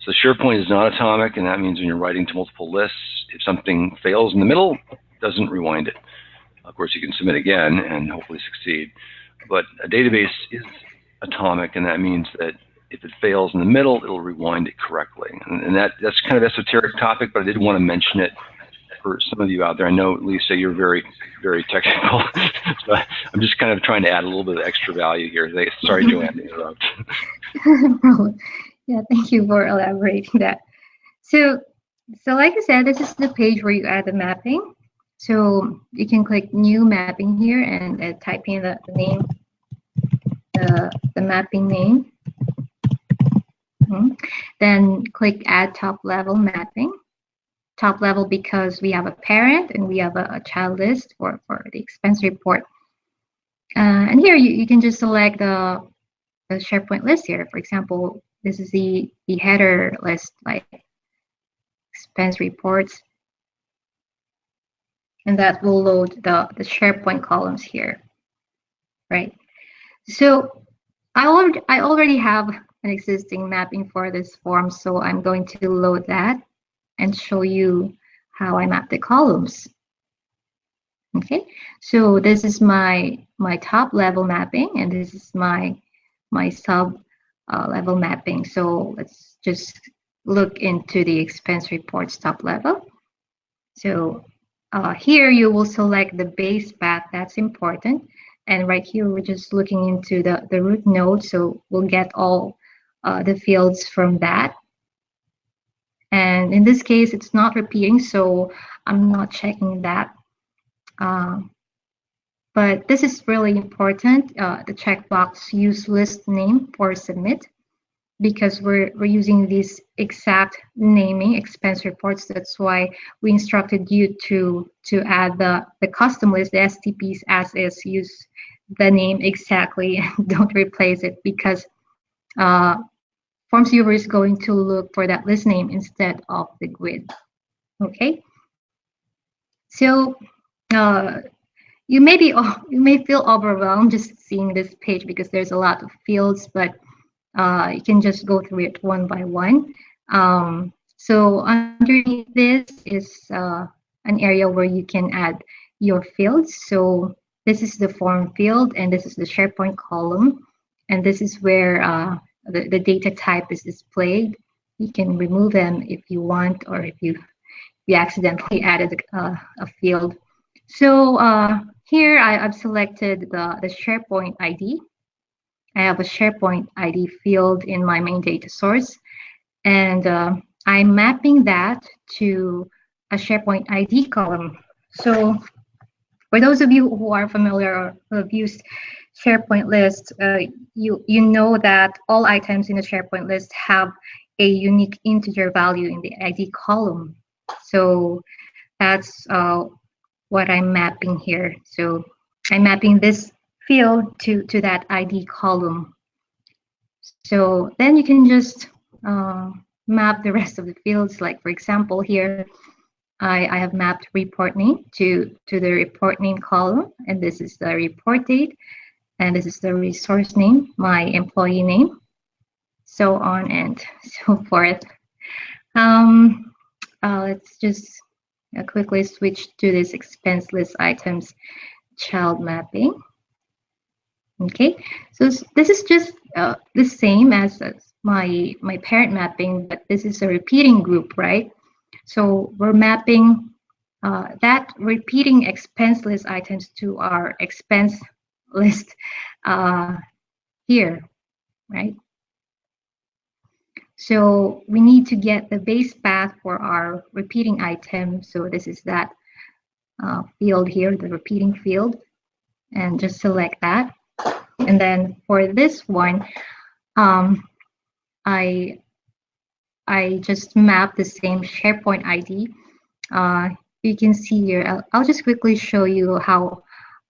So SharePoint is not atomic, and that means when you're writing to multiple lists, if something fails in the middle, it doesn't rewind it. Of course, you can submit again and hopefully succeed. But a database is atomic, and that means that if it fails in the middle, it'll rewind it correctly. And that's kind of esoteric topic, but I did want to mention it for some of you out there. I know, Lisa, you're very, very technical. So I'm just kind of trying to add a little bit of extra value here. Sorry, Joanne, to interrupt. No problem. Yeah, thank you for elaborating that. So like I said, this is the page where you add the mapping. So you can click New Mapping here and type in the name, the mapping name. Then click Add Top Level Mapping. Top level because we have a parent and we have a child list for the expense report. And here you can just select the SharePoint list here. For example, this is the header list, like expense reports. And that will load the SharePoint columns here, right? So I already have an existing mapping for this form, so I'm going to load that and show you how I map the columns. Okay, so this is my top level mapping, and this is my sub level mapping. So let's just look into the expense reports top level. So here you will select the base path, that's important. And right here, we're just looking into the root node. So we'll get all the fields from that. And in this case, it's not repeating, so I'm not checking that. But this is really important, the checkbox use list name for submit, because we're using this exact naming expense reports. That's why we instructed you to add the custom list, the STPs as is, use the name exactly, don't replace it, because FormsViewer is going to look for that list name instead of the grid. Okay. So you may feel overwhelmed just seeing this page because there's a lot of fields, but you can just go through it one by one. So underneath this is an area where you can add your fields. So this is the form field, and this is the SharePoint column, and this is where the data type is displayed. You can remove them if you want, or if you accidentally added a field. So here I've selected the SharePoint ID. I have a SharePoint ID field in my main data source, and I'm mapping that to a SharePoint ID column. So for those of you who are familiar or who have used SharePoint list, you know that all items in a SharePoint list have a unique integer value in the ID column. So that's what I'm mapping here. So I'm mapping this field to that ID column. So then you can just map the rest of the fields. Like for example, here I have mapped report name to the report name column, and this is the report date, and this is the resource name, my employee name, so on and so forth. Let's just quickly switch to this expense list items child mapping. Okay, so this is just the same as my parent mapping, but this is a repeating group, right? So we're mapping that repeating expense list items to our expense list here, right? So we need to get the base path for our repeating item. So this is that field here, the repeating field, and just select that. And then for this one, I just map the same SharePoint ID. You can see here, I'll just quickly show you how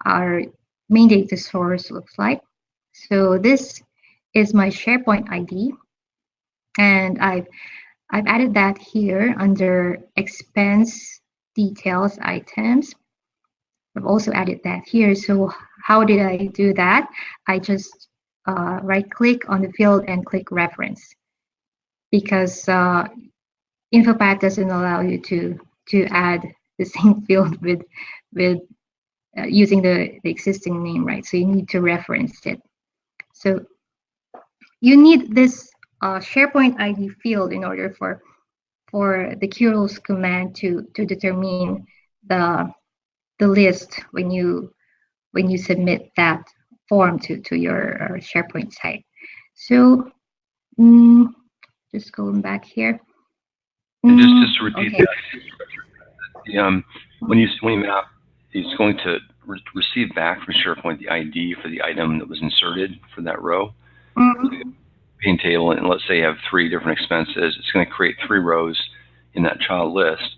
our main data source looks like. So this is my SharePoint ID, and I've added that here under expense details items. I've also added that here. So how did I do that? I just right click on the field and click reference, because InfoPath doesn't allow you to add the same field with using the existing name, right? So you need to reference it. So you need this SharePoint ID field in order for the QRules command to determine the list when you submit that form to your SharePoint site. So just going back here. Just to repeat okay. that, when you map, it's going to receive back from SharePoint the ID for the item that was inserted for that row. Main table, and let's say you have 3 different expenses, it's going to create 3 rows in that child list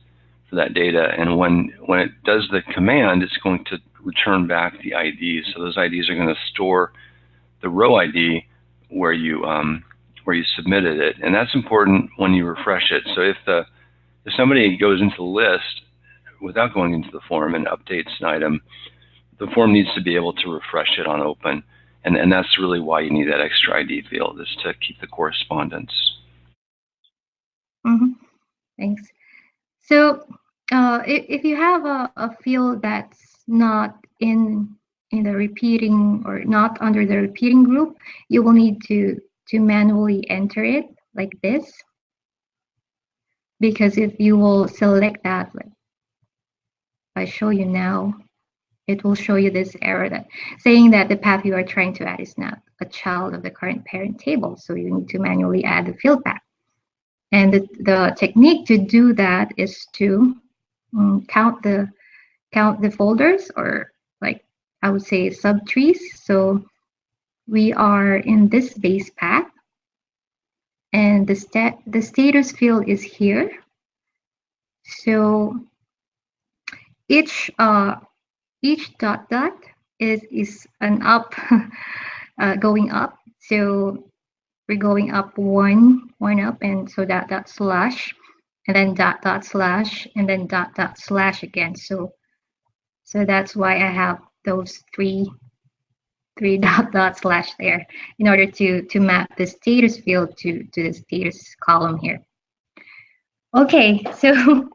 for that data. And when it does the command, it's going to return back the IDs. So those IDs are going to store the row ID where you submitted it, and that's important when you refresh it. So if somebody goes into the list without going into the form and updates an item, the form needs to be able to refresh it on open, and that's really why you need that extra ID field, is to keep the correspondence. Thanks. So if you have a field that's not in the repeating or not under the repeating group, you will need to manually enter it like this, because if you will select that, like if I show you now, it will show you this error that saying that the path you are trying to add is not a child of the current parent table, so you need to manually add the field path. And the technique to do that is to count the folders, or like I would say subtrees. So we are in this base path, and the status field is here. So each dot is an up going up. So we're going up one up, and so dot slash, and then dot slash, and then dot slash again. So that's why I have those three dot slash there in order to map the status field to the status column here. Okay, so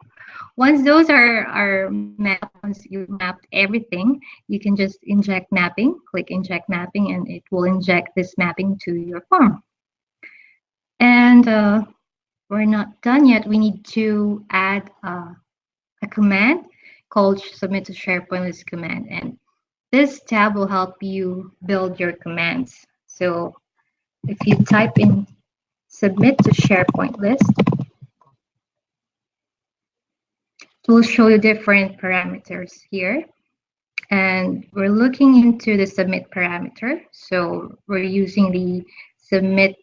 once those are mapped, once you mapped everything, you can just inject mapping, click inject mapping, and it will inject this mapping to your form. And we're not done yet. We need to add a command called submit to SharePoint list command. And this tab will help you build your commands. So if you type in submit to SharePoint list, it will show you different parameters here. And we're looking into the submit parameter. So we're using the submit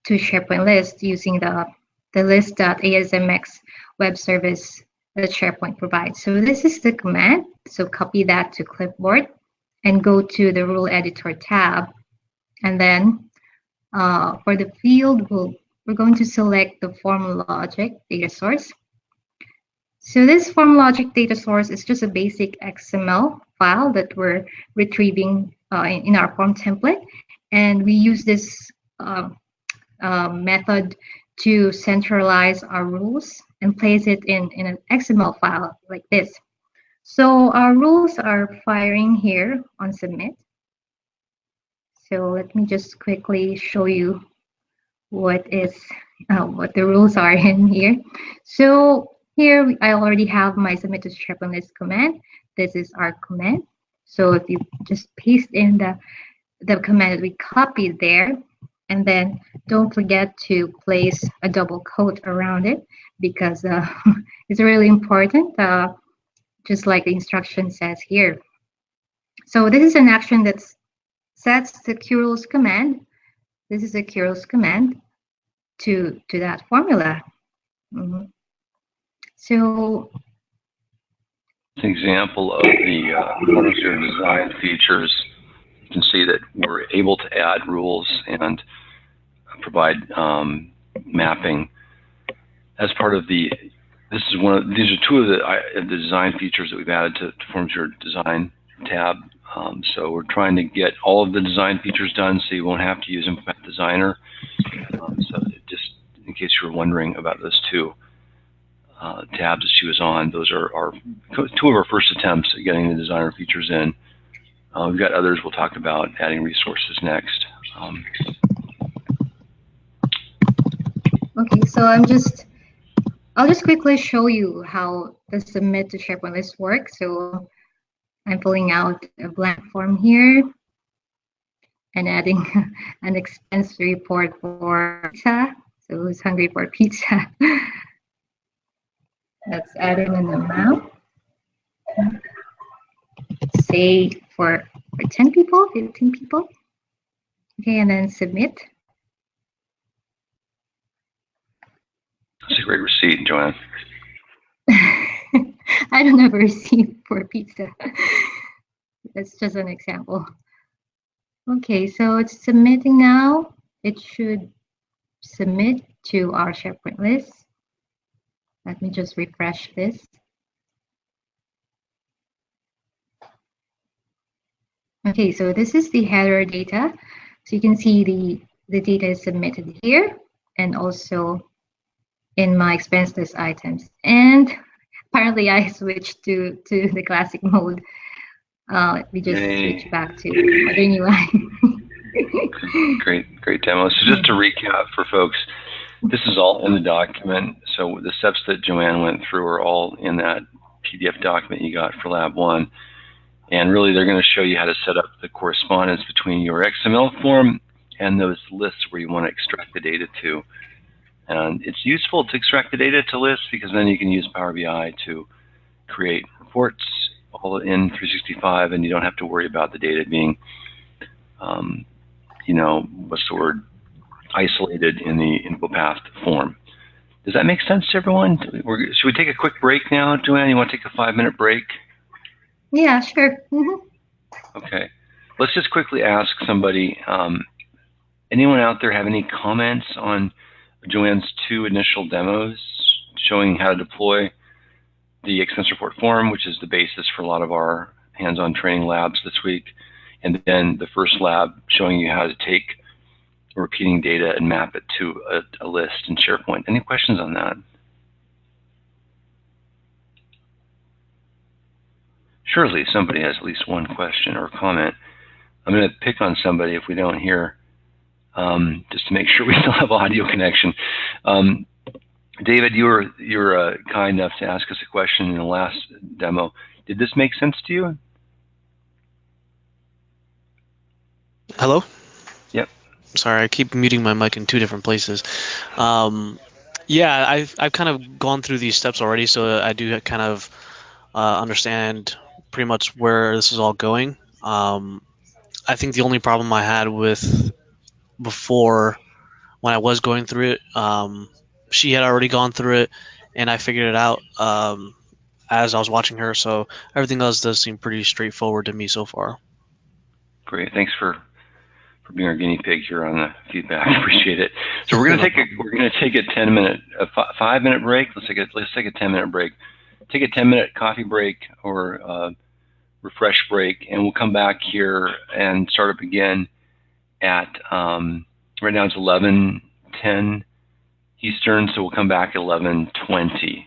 to SharePoint list using the list.asmx web service that SharePoint provides. So this is the command. So copy that to clipboard and go to the rule editor tab. And then for the field, we're going to select the form logic data source. So this form logic data source is just a basic XML file that we're retrieving in our form template. And we use this method to centralize our rules and place it in an XML file like this. So our rules are firing here on submit. So let me just quickly show you what the rules are in here. So here I already have my submit to SharePoint list command. This is our command. So if you just paste in the command that we copied there, and then don't forget to place a double quote around it, because it's really important, just like the instruction says here. So this is an action that sets the QRules command. This is a QRules command to that formula. So an example of the FormsViewer design features. You can see that we're able to add rules and provide mapping as part of the. These are two of the design features that we've added to FormsViewer design tab. So we're trying to get all of the design features done, so you won't have to use InfoPath Designer. So just in case you were wondering about those two tabs that she was on, those are two of our first attempts at getting the designer features in. We've got others we'll talk about adding resources next. Okay, so I'll just quickly show you how the submit to SharePoint list works. So I'm filling out a blank form here and adding an expense report for pizza. So who's hungry for pizza? Let's add in an amount. Say for 10 people, 15 people. Okay, and then submit. That's a great receipt, Joanne. I don't have a receipt for pizza. That's just an example. Okay, so it's submitting now. It should submit to our SharePoint list. Let me just refresh this. Okay, so this is the header data. So you can see the data is submitted here and also in my expense list items. And apparently I switched to the classic mode. We just switched back to modern UI. Great demo. So just to recap for folks, this is all in the document. So the steps that Joanne went through are all in that PDF document you got for Lab 1. And really, they're going to show you how to set up the correspondence between your XML form and those lists where you want to extract the data to. And it's useful to extract the data to lists because then you can use Power BI to create reports all in 365, and you don't have to worry about the data being, what's the word, isolated in the InfoPath form. Does that make sense to everyone? Should we take a quick break now, Joanne? You want to take a 5-minute break? Yeah, sure. Okay. Let's just quickly ask somebody, Anyone out there have any comments on Joanne's 2 initial demos showing how to deploy the expense report form, which is the basis for a lot of our hands-on training labs this week, and then the first lab showing you how to take repeating data and map it to a list in SharePoint? Any questions on that? Surely somebody has at least one question or comment. I'm going to pick on somebody if we don't hear, just to make sure we still have audio connection. David, you were kind enough to ask us a question in the last demo. Did this make sense to you? Hello? Yep. Sorry, I keep muting my mic in 2 different places. Yeah, I've kind of gone through these steps already, so I do kind of understand pretty much where this is all going. I think the only problem I had with before when I was going through it, she had already gone through it, and I figured it out as I was watching her. So everything else does seem pretty straightforward to me so far. Great. Thanks for being our guinea pig here on the feedback. Appreciate it. So we're going to take a 5-minute break. Let's take a 10-minute break. Take a 10-minute coffee break or refresh break, and we'll come back here and start up again at right now it's 11:10 Eastern, so we'll come back at 11:20,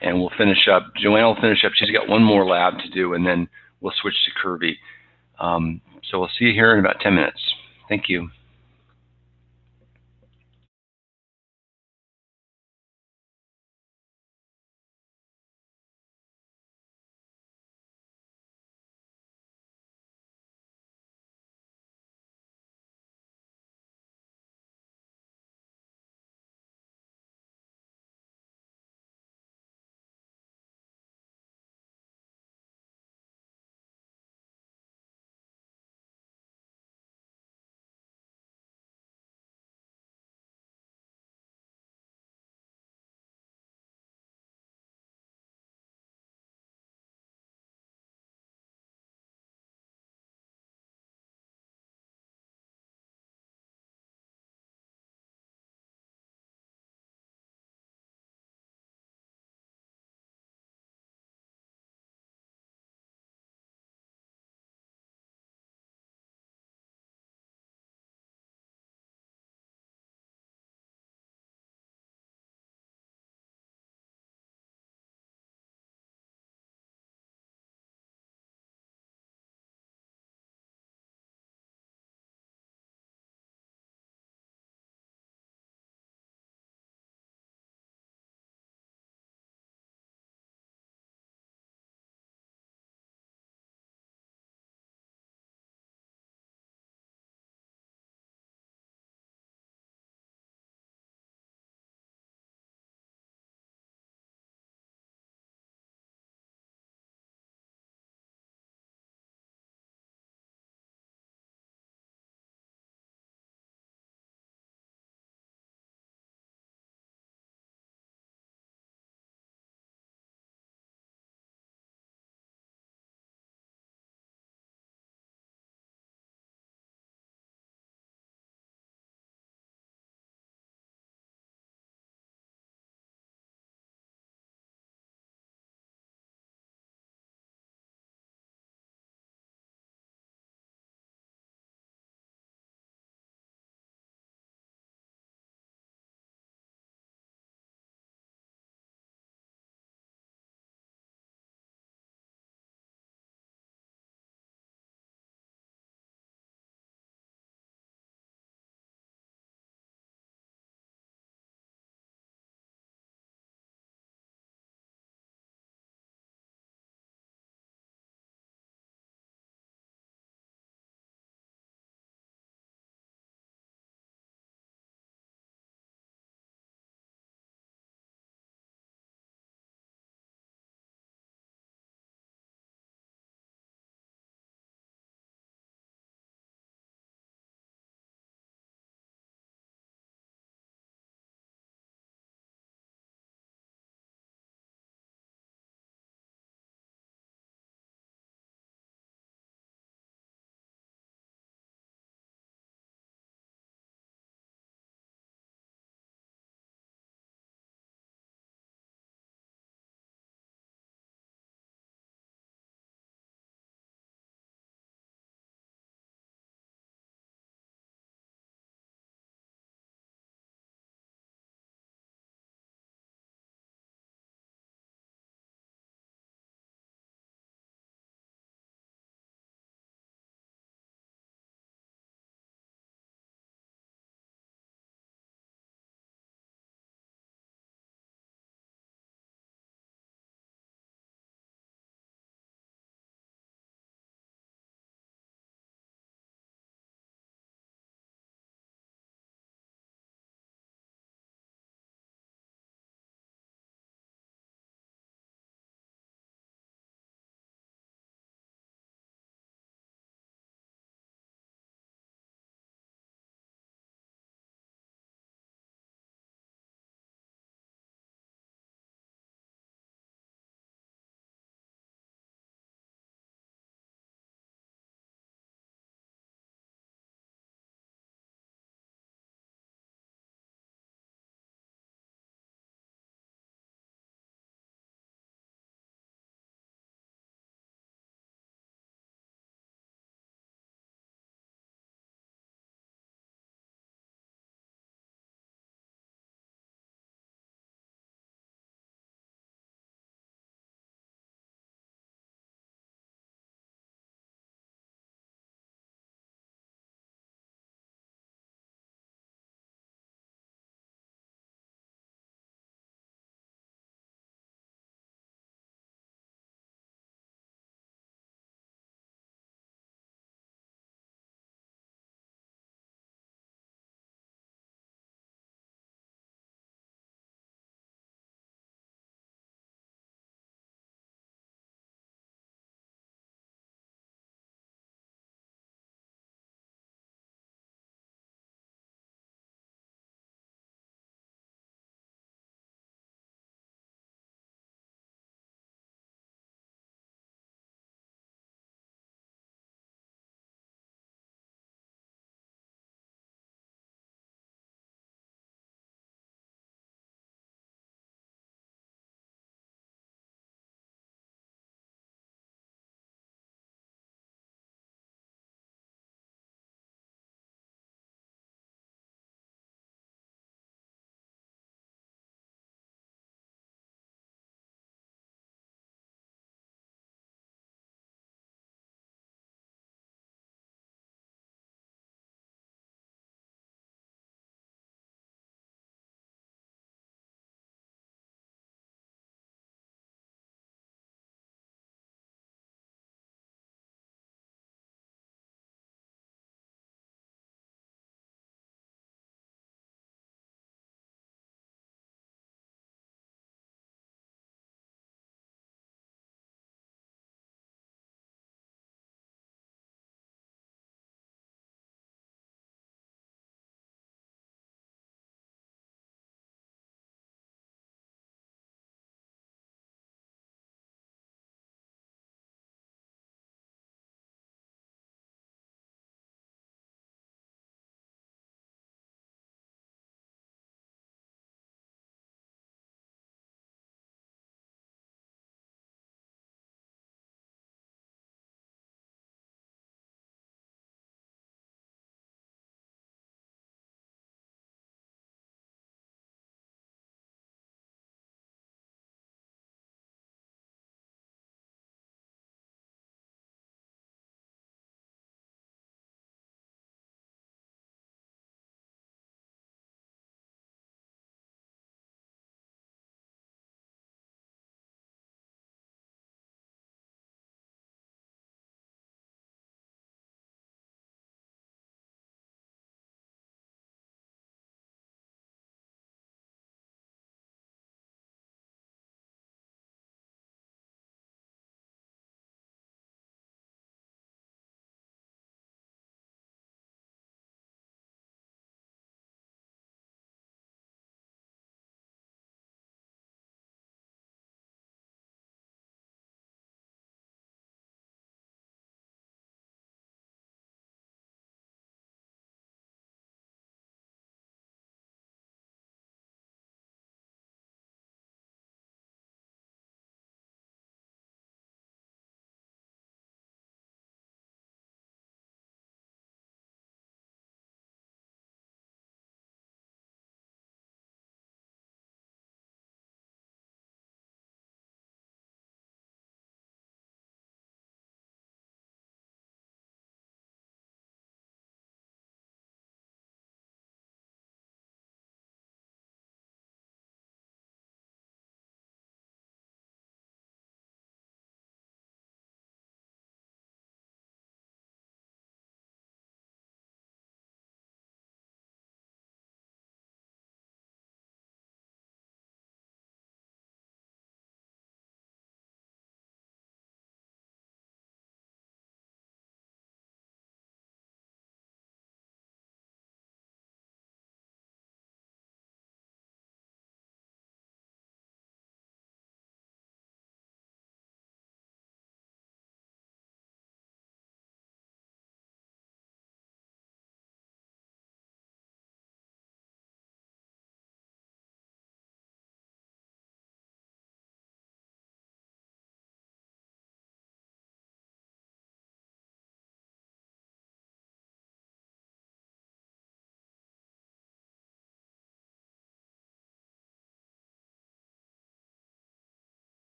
and we'll finish up. Joanne will finish up. She's got one more lab to do, and then we'll switch to Kirby. So we'll see you here in about 10 minutes. Thank you.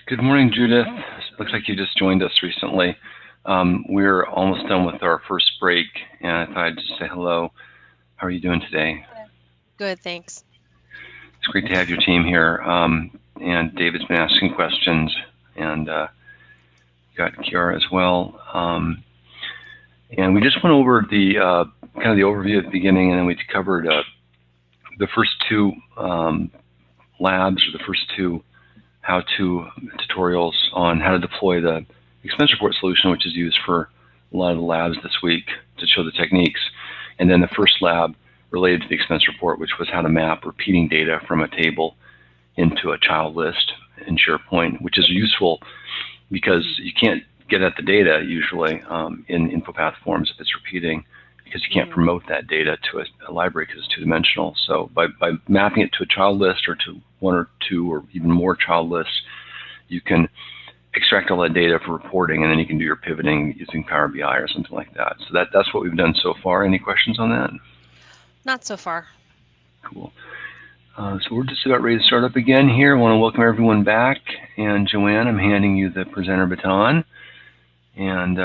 Good morning, Judith. Looks like you just joined us recently. We're almost done with our first break, and I thought I'd just say hello. How are you doing today? Good, thanks. It's great to have your team here. And David's been asking questions, and got Kiara as well. And we just went over the kind of the overview at the beginning, and then we covered the first two labs, or the first two how-to tutorials on how to deploy the expense report solution, which is used for a lot of the labs this week to show the techniques. And then the first lab related to the expense report, which was how to map repeating data from a table into a child list in SharePoint, which is useful because you can't get at the data usually in InfoPath forms if it's repeating, because you can't promote that data to a library because it's two-dimensional. So by mapping it to a child list or to one or two or even more child lists, you can extract all that data for reporting, and then you can do your pivoting using Power BI or something like that. So that's what we've done so far. Any questions on that? Not so far. Cool. So we're just about ready to start up again here. I want to welcome everyone back. And Joanne, I'm handing you the presenter baton. And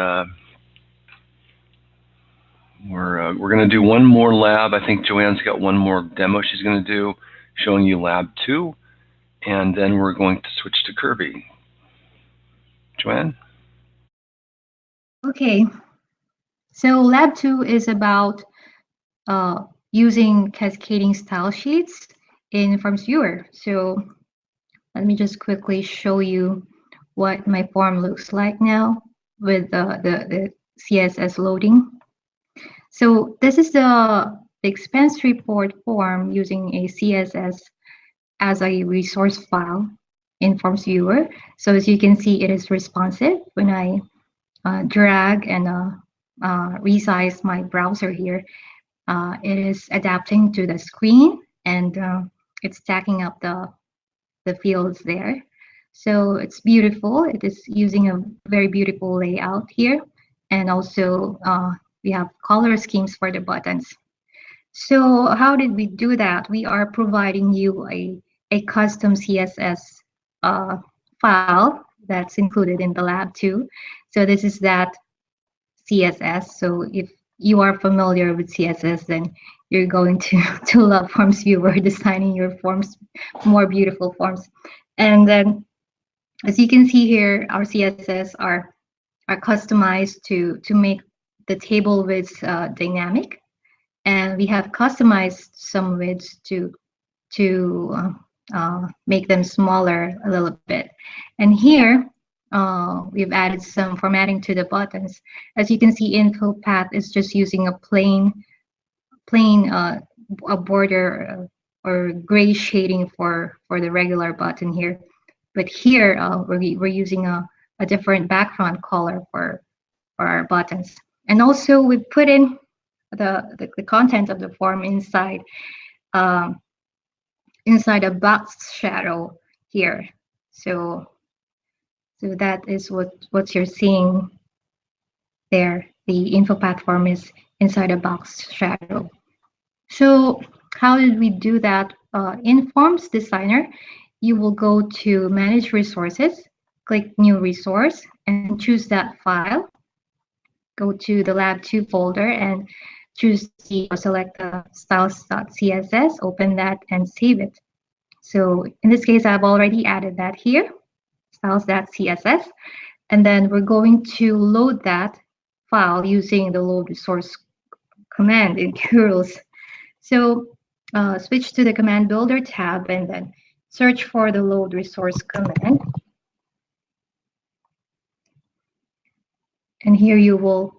we're going to do one more lab. I think Joanne's got one more demo she's going to do, showing you lab 2. And then we're going to switch to Kirby. Joanne? Okay, so lab 2 is about using cascading style sheets in FormsViewer. So let me just quickly show you what my form looks like now with the CSS loading. So this is the expense report form using a CSS as a resource file in FormsViewer. So as you can see, it is responsive. When I drag and resize my browser here, it is adapting to the screen, and it's stacking up the fields there. So it's beautiful. It is using a very beautiful layout here. And also we have color schemes for the buttons. So how did we do that? We are providing you a custom CSS file that's included in the lab too. So this is that CSS. So if you are familiar with CSS, then you're going to love FormsViewer, designing your forms, more beautiful forms. And then, as you can see here, our CSS are customized to make the table widths dynamic, and we have customized some widths to make them smaller a little bit. And here we've added some formatting to the buttons. As you can see, InfoPath is just using a plain a border or gray shading for the regular button here. But here we're using a different background color for our buttons. And also we put in the content of the form inside inside a box shadow here. So that is what you're seeing there. The InfoPath form is inside a box shadow. So how did we do that? In Forms Designer, you will go to Manage Resources, click New Resource, and choose that file. Go to the Lab 2 folder and select the styles.css, open that, and save it. So in this case, I've already added that here, styles.css, and then we're going to load that file using the LoadResource command in Curls. So switch to the Command Builder tab and then search for the LoadResource command. And here you will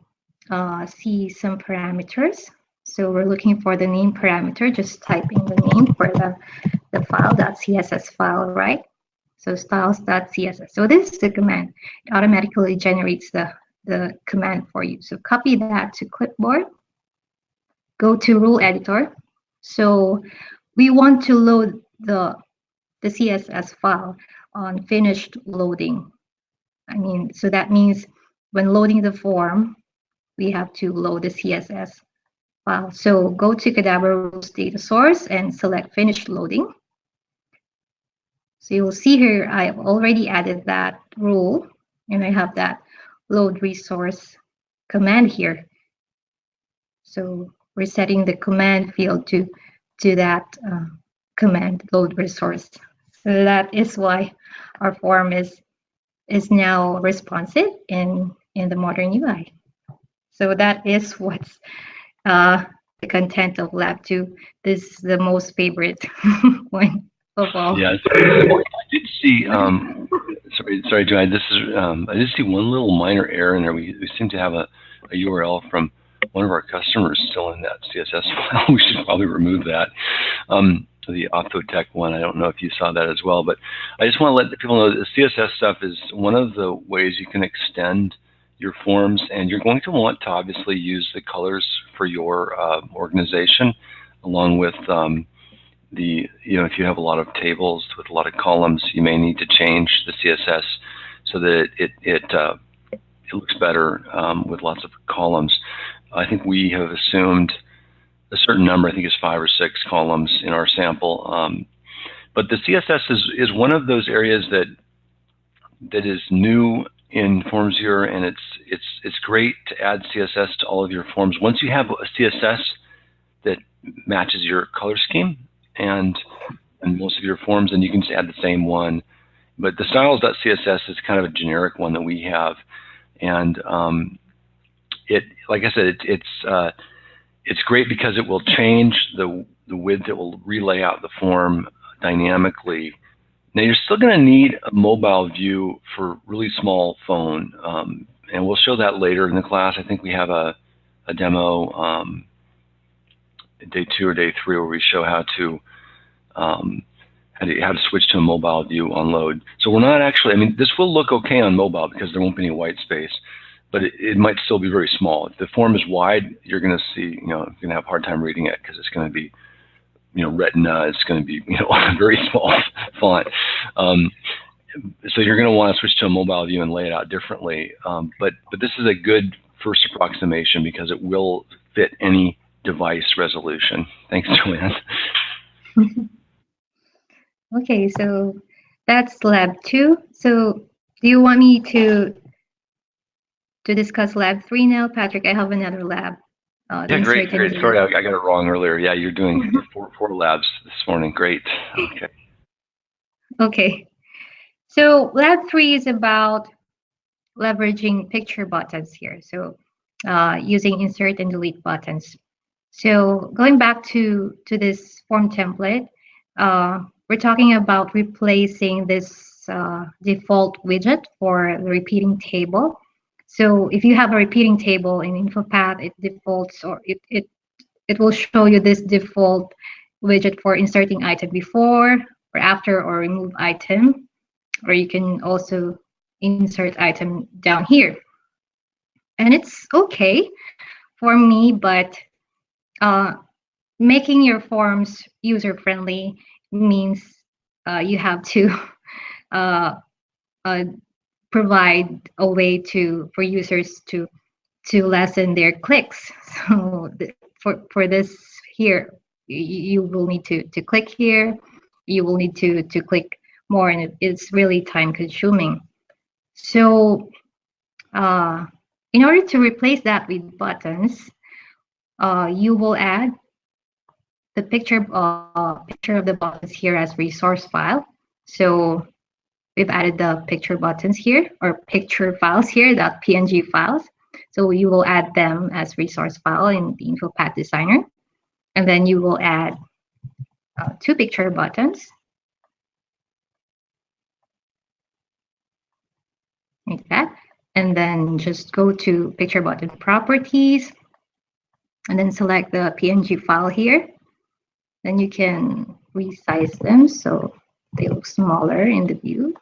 see some parameters. So we're looking for the name parameter, just type in the name for the file, .css file, right? So styles.css. So this is the command. It automatically generates the command for you. So copy that to clipboard. Go to Rule Editor. So we want to load the CSS file on finished loading. So that means when loading the form, we have to load the CSS file. So go to Qdabra Rules Data Source and select Finished Loading. So you'll see here, I've already added that rule, and I have that load resource command here. So we're setting the command field to that command load resource. So that is why our form is now responsive in the modern UI. So that is what's the content of Lab 2. This is the most favorite one of all. Yeah, I did see. Sorry, Joanne. This is. I did see one little minor error in there. We seem to have a URL from one of our customers still in that CSS file. We should probably remove that. The Optotech one. I don't know if you saw that as well, but I just want to let people know that the CSS stuff is one of the ways you can extend your forms, and you're going to want to obviously use the colors for your organization, along with if you have a lot of tables with a lot of columns, you may need to change the CSS so that it looks better with lots of columns. I think we have assumed a certain number, I think it's 5 or 6 columns in our sample. But the CSS is one of those areas that is new in FormsViewer, and it's great to add CSS to all of your forms. Once you have a CSS that matches your color scheme and most of your forms, and you can just add the same one. But the styles.css is kind of a generic one that we have, and like I said, it's great because it will change the width. It will relay out the form dynamically. Now you're still going to need a mobile view for really small phone, and we'll show that later in the class. I think we have a demo day 2 or day 3 where we show how to switch to a mobile view on load. So we're not actually, I mean, this will look okay on mobile because there won't be any white space, but it might still be very small. If the form is wide, you're going to see, you're going to have a hard time reading it because it's going to be, retina. It's going to be, a very small font. So you're going to want to switch to a mobile view and lay it out differently. But this is a good first approximation because it will fit any device resolution. Thanks, Joanne. Okay, so that's Lab 2. So do you want me to discuss Lab 3 now, Patrick? I have another lab. Yeah, great. Sorry, I got it wrong earlier. Yeah, you're doing 4 labs this morning. Great. Okay. Okay. So Lab 3 is about leveraging picture buttons here. So using insert and delete buttons. So going back to this form template, we're talking about replacing this default widget for the repeating table. So if you have a repeating table in InfoPath, it defaults, or it will show you this default widget for inserting item before or after or remove item, or you can also insert item down here. And it's okay for me, but making your forms user-friendly means you have to provide a way for users to lessen their clicks. So for this here, you will need to click here. You will need to click more, and it's really time-consuming. So in order to replace that with buttons, you will add the picture of the buttons here as resource file. So we've added the picture buttons here, or picture files here, .png files. So you will add them as resource file in the InfoPath Designer. And then you will add 2 picture buttons. Like that. And then just go to picture button properties, and then select the PNG file here. Then you can resize them so they look smaller in the view.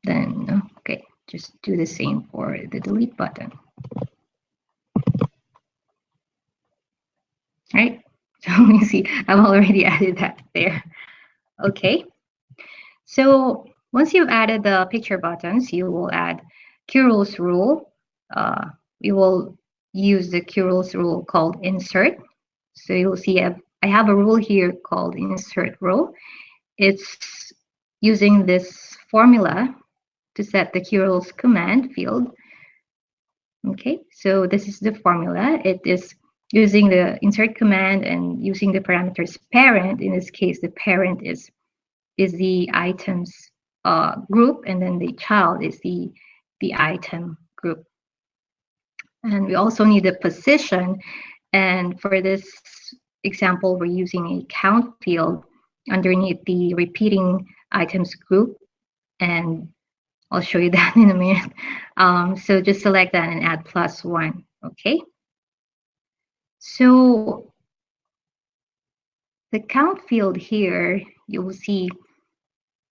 Then, okay, just do the same for the delete button. Right? So you see, I've already added that there. Okay. So once you've added the picture buttons, you will add QRules rule. We will use the QRules rule called insert. So you'll see I've I have a rule here called insert row. It's using this formula to set the QRoles command field. Okay, so this is the formula. It is using the insert command and using the parameters parent. In this case, the parent is the items group, and then the child is the item group. And we also need the position. And for this example, we're using a count field underneath the repeating items group. And I'll show you that in a minute. So just select that and add +1, okay? So the count field here, you will see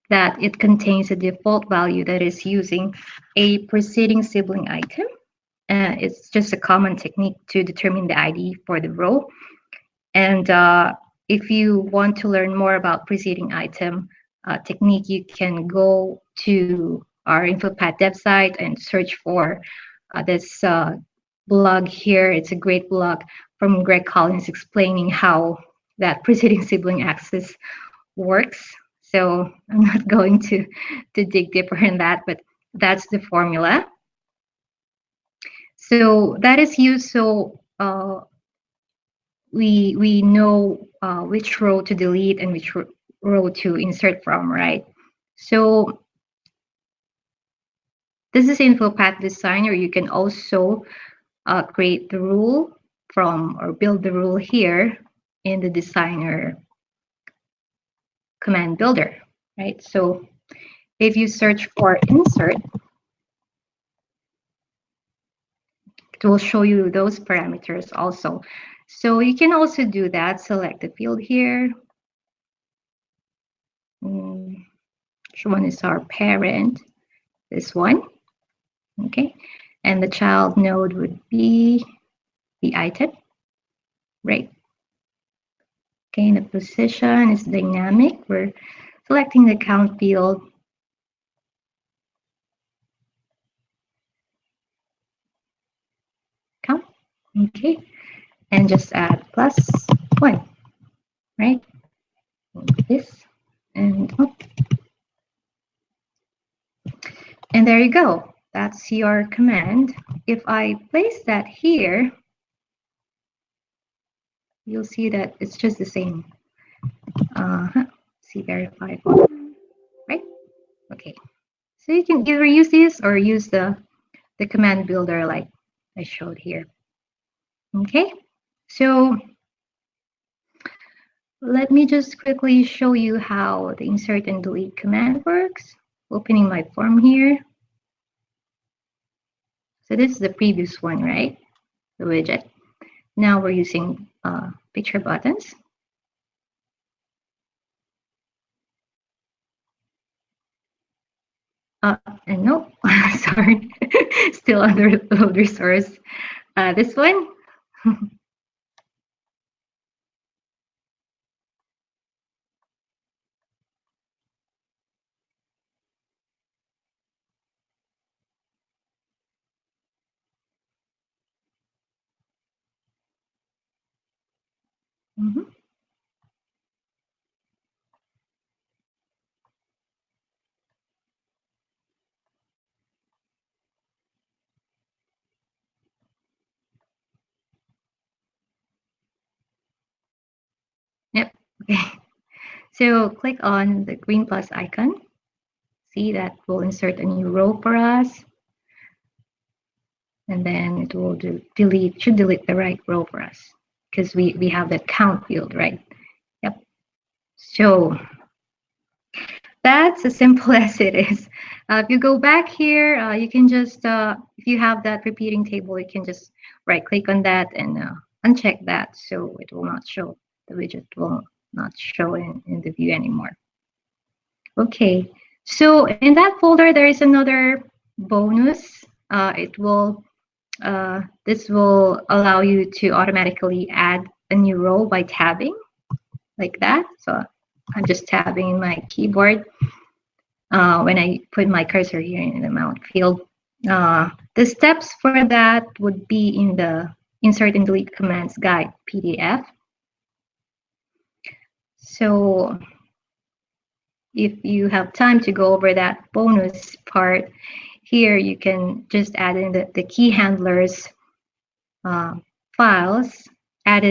that it contains a default value that is using a preceding sibling item. It's just a common technique to determine the ID for the row. And if you want to learn more about preceding item technique, you can go to our InfoPath dev site and search for this blog here. It's a great blog from Greg Collins explaining how that preceding sibling access works. So I'm not going to dig deeper in that, but that's the formula. So that is used so we know which row to delete and which row to insert from, right? So this is InfoPath Designer. You can also create the rule from or build the rule here in the Designer command builder, right? So if you search for insert, it will show you those parameters also. So you can also do that. Select the field here. Which one is our parent? This one. Okay. And the child node would be the item, right? Okay, and the position is dynamic. We're selecting the count field. Count. Okay. And just add +1, right? This and up. And there you go. That's your command. If I place that here, you'll see that it's just the same. See verify, right? Okay. So you can either use this or use the command builder like I showed here. Okay. So let me just quickly show you how the insert and delete command works. Opening my form here. So this is the previous one, right? The widget. Now we're using picture buttons. And no, sorry, still under LoadResource. This one. Yep. Okay. So click on the green plus icon. See, that will insert a new row for us. And then it will should delete the right row for us because we have that count field, right? Yep. So that's as simple as it is. If you go back here, you can just, if you have that repeating table, you can just right click on that and uncheck that so it will not show, the widget will not show in the view anymore. Okay, so in that folder, there is another bonus. This will allow you to automatically add a new row by tabbing like that. So I'm just tabbing in my keyboard when I put my cursor here in the mount field. The steps for that would be in the Insert and Delete Commands Guide PDF. So if you have time to go over that bonus part, here you can just add in the key handlers files, add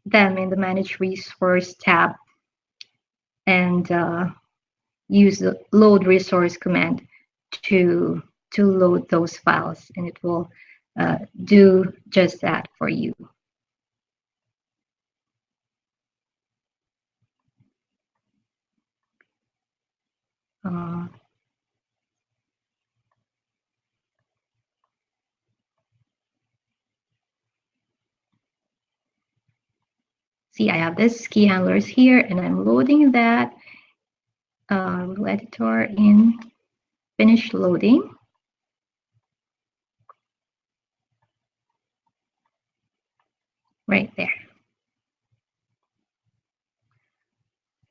them in the Manage Resource tab, and use the load resource command to load those files, and it will do just that for you. See, I have this key handlers here, and I'm loading that rule editor in finish loading. Right there.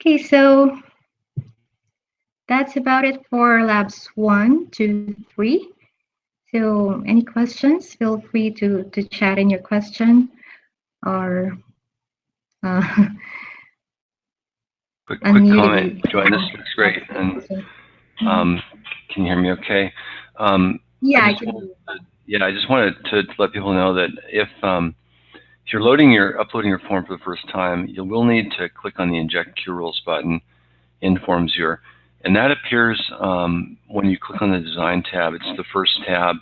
Okay, so that's about it for labs 1, 2, 3. So any questions, feel free to chat in your question or quick comment, Joanne, this looks great. And can you hear me okay? Yeah, I can. I just wanted to let people know that if you're uploading your form for the first time, you will need to click on the Inject Q Rules button in FormsViewer. And that appears when you click on the Design tab. It's the first tab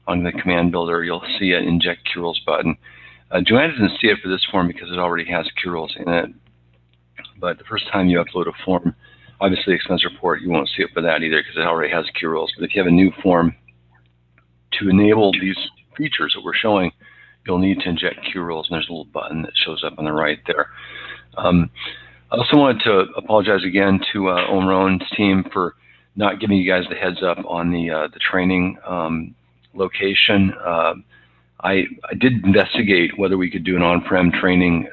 on the Command Builder. You'll see an Inject Q Rules button. Joanne doesn't see it for this form because it already has Q Rules in it. But the first time you upload a form, obviously expense report, you won't see it for that either because it already has Q Rules. But if you have a new form, to enable these features that we're showing, you'll need to inject Q Rules, and there's a little button that shows up on the right there. I also wanted to apologize again to Omron's team for not giving you guys the heads up on the training location. I did investigate whether we could do an on-prem training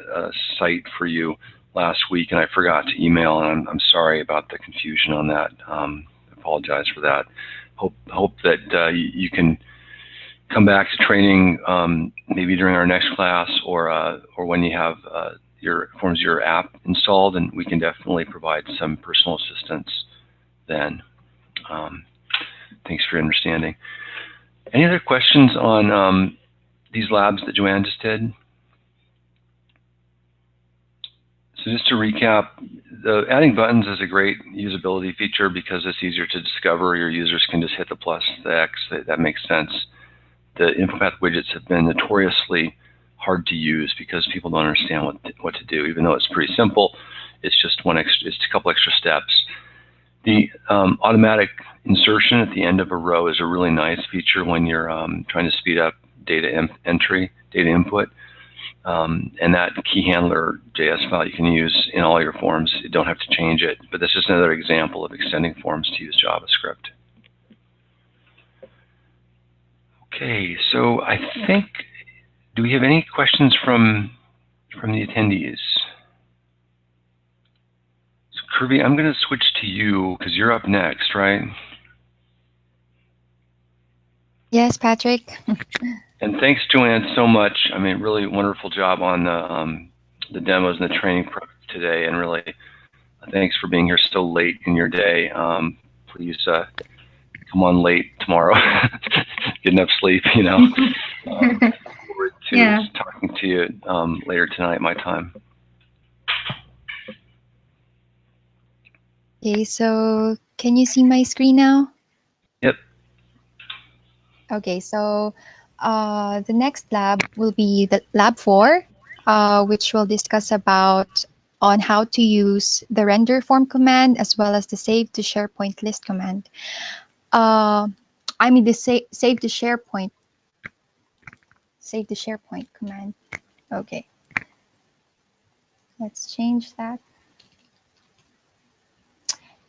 site for you last week, and I forgot to email, and I'm sorry about the confusion on that. I apologize for that. Hope that you can come back to training maybe during our next class or when you have your FormsViewer app installed, and we can definitely provide some personal assistance then. Thanks for your understanding. Any other questions on these labs that Joanne just did? So just to recap, adding buttons is a great usability feature because it's easier to discover. Your users can just hit the plus, the X, that makes sense. The InfoPath widgets have been notoriously hard to use because people don't understand what to do. Even though it's pretty simple, it's just a couple extra steps. The automatic insertion at the end of a row is a really nice feature when you're trying to speed up data entry, data input. And that key handler JS file you can use in all your forms. You don't have to change it, but this is another example of extending forms to use JavaScript. Okay, so I think, do we have any questions from the attendees? So Kirby, I'm going to switch to you because you're up next, right? Yes, Patrick. And thanks, Joanne, so much. I mean, really wonderful job on the demos and the training prep today, and really thanks for being here so late in your day. Please come on late tomorrow. Get enough sleep, you know. Look forward to talking to you later tonight, my time. Okay, so can you see my screen now? Yep. Okay, so the next lab will be the lab 4, which will discuss about on how to use the render form command as well as the save to SharePoint list command. I mean the save to SharePoint command. Okay, let's change that.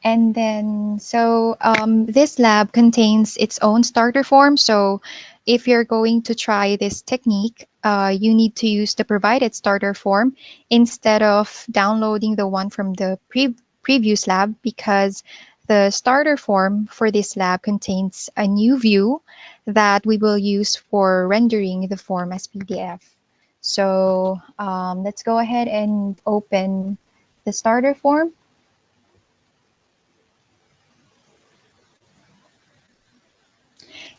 And then, so this lab contains its own starter form. So if you're going to try this technique, you need to use the provided starter form instead of downloading the one from the previous lab, because the starter form for this lab contains a new view that we will use for rendering the form as PDF. So let's go ahead and open the starter form.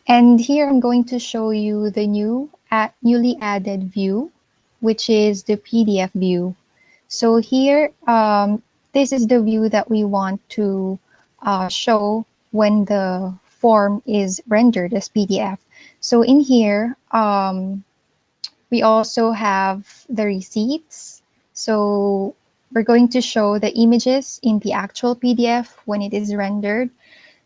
And here I'm going to show you the newly added view, which is the PDF view. So here, this is the view that we want to show when the form is rendered as PDF. So in here, we also have the receipts. So we're going to show the images in the actual PDF when it is rendered.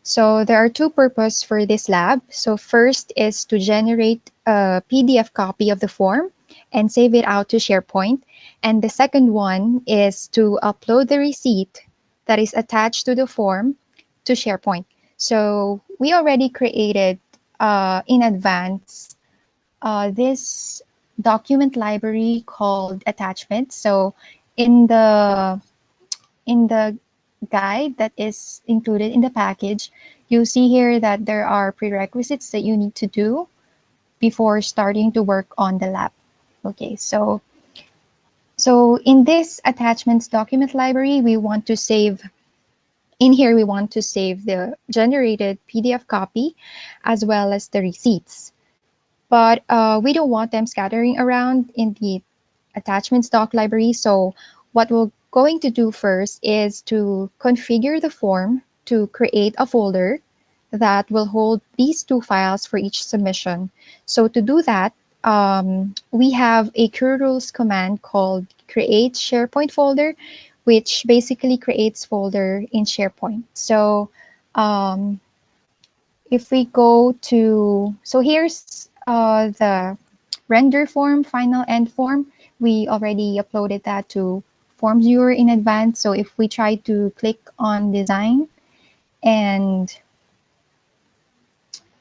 So there are two purposes for this lab. So first is to generate a PDF copy of the form and save it out to SharePoint. And the second one is to upload the receipt that is attached to the form to SharePoint. So we already created in advance this document library called attachments. So in the guide that is included in the package, you see here that there are prerequisites that you need to do before starting to work on the lab. Okay, so in this attachments document library, we want to save the generated PDF copy as well as the receipts. But we don't want them scattering around in the attachments doc library. So what we're going to do first is to configure the form to create a folder that will hold these two files for each submission. So to do that, we have a QRules command called create SharePoint folder, which basically creates folder in SharePoint. So if we go to, so here's the render form, final end form. We already uploaded that to FormsViewer in advance. So if we try to click on design and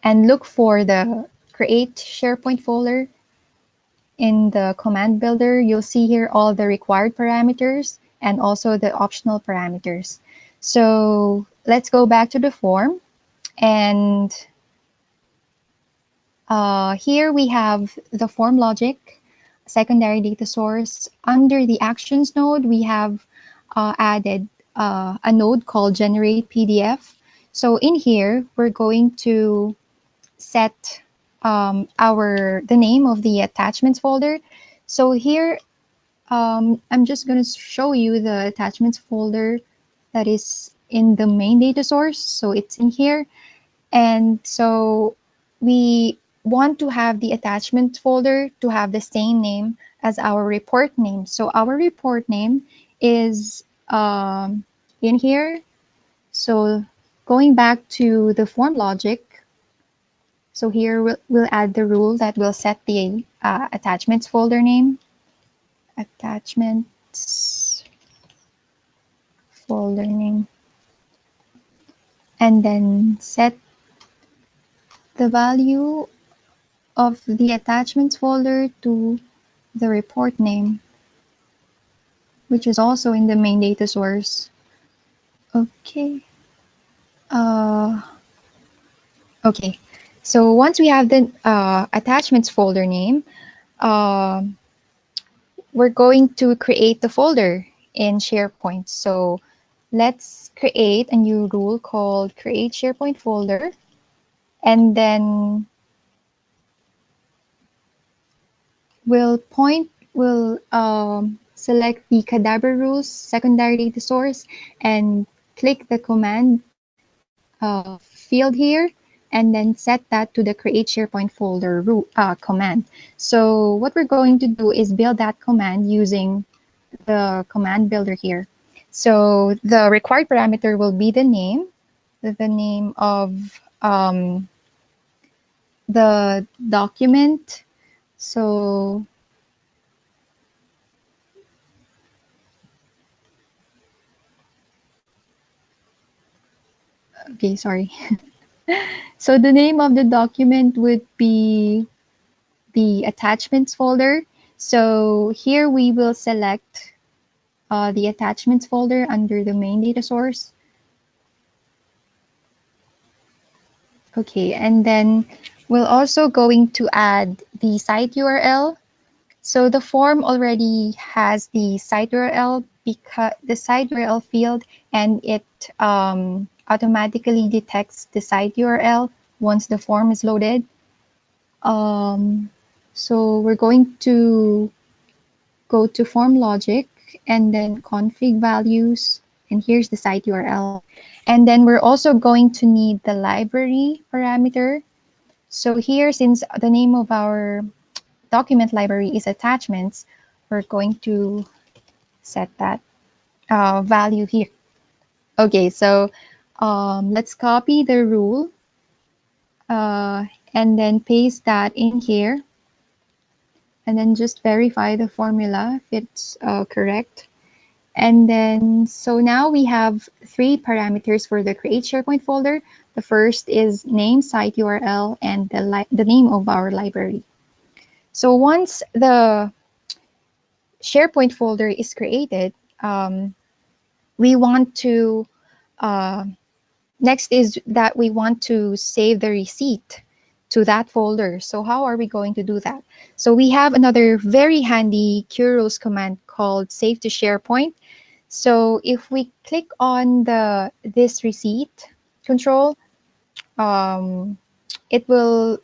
look for the create SharePoint folder in the command builder, you'll see here all the required parameters and also the optional parameters. So let's go back to the form, and here we have the form logic, secondary data source. Under the actions node, we have added a node called generate PDF. So in here, we're going to set the name of the attachments folder. So here, I'm just going to show you the attachments folder that is in the main data source. So it's in here. And so we want to have the attachment folder to have the same name as our report name. So our report name is in here. So going back to the form logic, so here we'll add the rule that will set the attachments folder name. Attachments folder name. And then set the value of the attachments folder to the report name, which is also in the main data source. Okay. Okay. So once we have the attachments folder name, we're going to create the folder in SharePoint. So let's create a new rule called create SharePoint folder, and then we'll select the Qdabra rules secondary data source and click the command field here, and then set that to the create SharePoint folder command. So what we're going to do is build that command using the command builder here. So the required parameter will be the name of the document. So okay, sorry. So the name of the document would be the attachments folder. So here we will select the attachments folder under the main data source. Okay, and then we're also going to add the site URL. So the form already has the site URL because the site URL field, and it automatically detects the site URL once the form is loaded. So we're going to go to form logic and then config values, and here's the site URL. And then we're also going to need the library parameter. So here, since the name of our document library is attachments, we're going to set that value here. Okay, so let's copy the rule and then paste that in here, and then just verify the formula if it's correct. And then, so now we have 3 parameters for the create SharePoint folder. The first is name, site URL, and the name of our library. So once the SharePoint folder is created, we want to, next is that we want to save the receipt to that folder. So how are we going to do that? So we have another very handy QRules command called save to SharePoint. So if we click on this receipt control, it will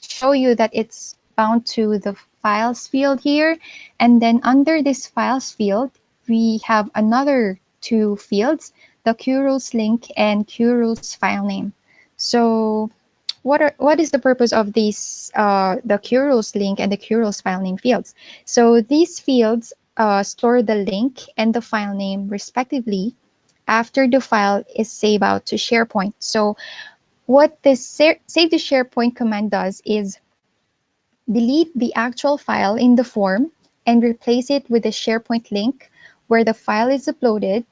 show you that it's bound to the files field here. And then under this files field, we have another 2 fields, the QRules link and QRules file name. So what is the purpose of these, the QRules link and the QRules file name fields? So these fields store the link and the file name respectively after the file is saved out to SharePoint. So what this save to SharePoint command does is delete the actual file in the form and replace it with the SharePoint link where the file is uploaded,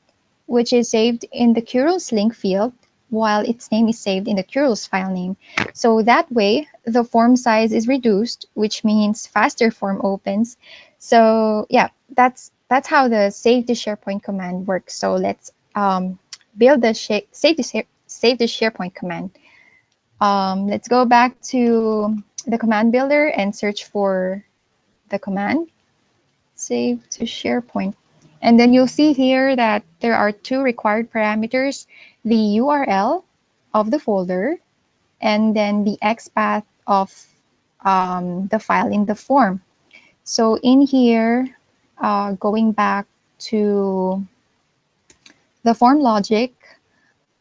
which is saved in the QRules link field while its name is saved in the QRules file name. So that way, the form size is reduced, which means faster form opens. So yeah, that's how the save to SharePoint command works. So let's build the save to SharePoint command. Let's go back to the command builder and search for the command save to SharePoint. And then you'll see here that there are 2 required parameters, the URL of the folder and then the XPath of the file in the form. So in here, going back to the form logic,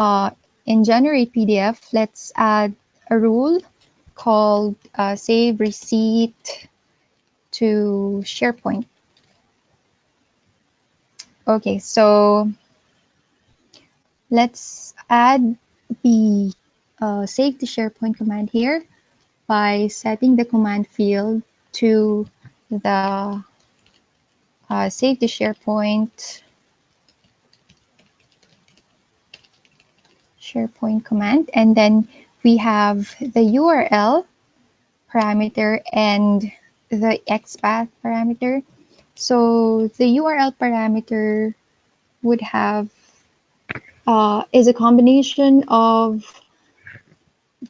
in generate PDF, let's add a rule called save receipt to SharePoint. Okay, so let's add the save to SharePoint command here by setting the command field to the save to SharePoint command, and then we have the URL parameter and the XPath parameter. So the URL parameter would have is a combination of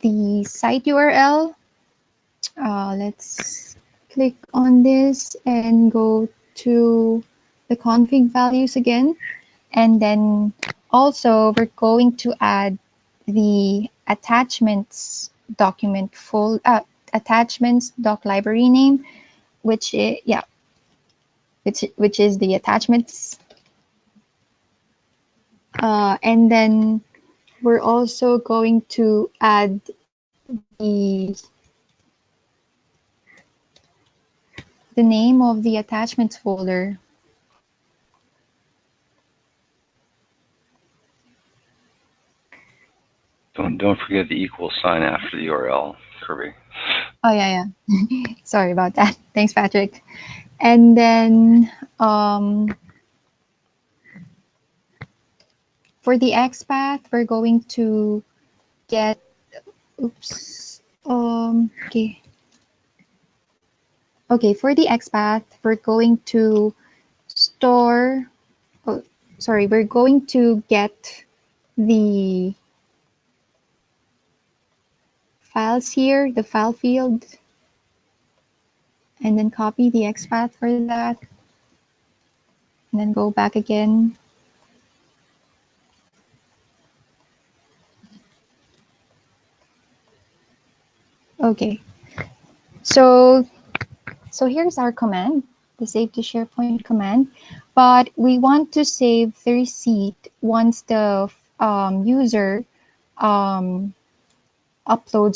the site URL. Let's click on this and go to the config values again. And then also we're going to add the attachments document attachments doc library name, which is, yeah, which is the attachments. And then we're also going to add the name of the attachments folder. Don't forget the equal sign after the URL, Kirby. Oh yeah. Sorry about that. Thanks, Patrick. And then for the XPath, we're going to get, okay. Okay, for the XPath, we're going to store, we're going to get the files here, the file field, and then copy the XPath for that. and then go back again. Okay, so here's our command, the save to SharePoint command, but we want to save the receipt once the user uploads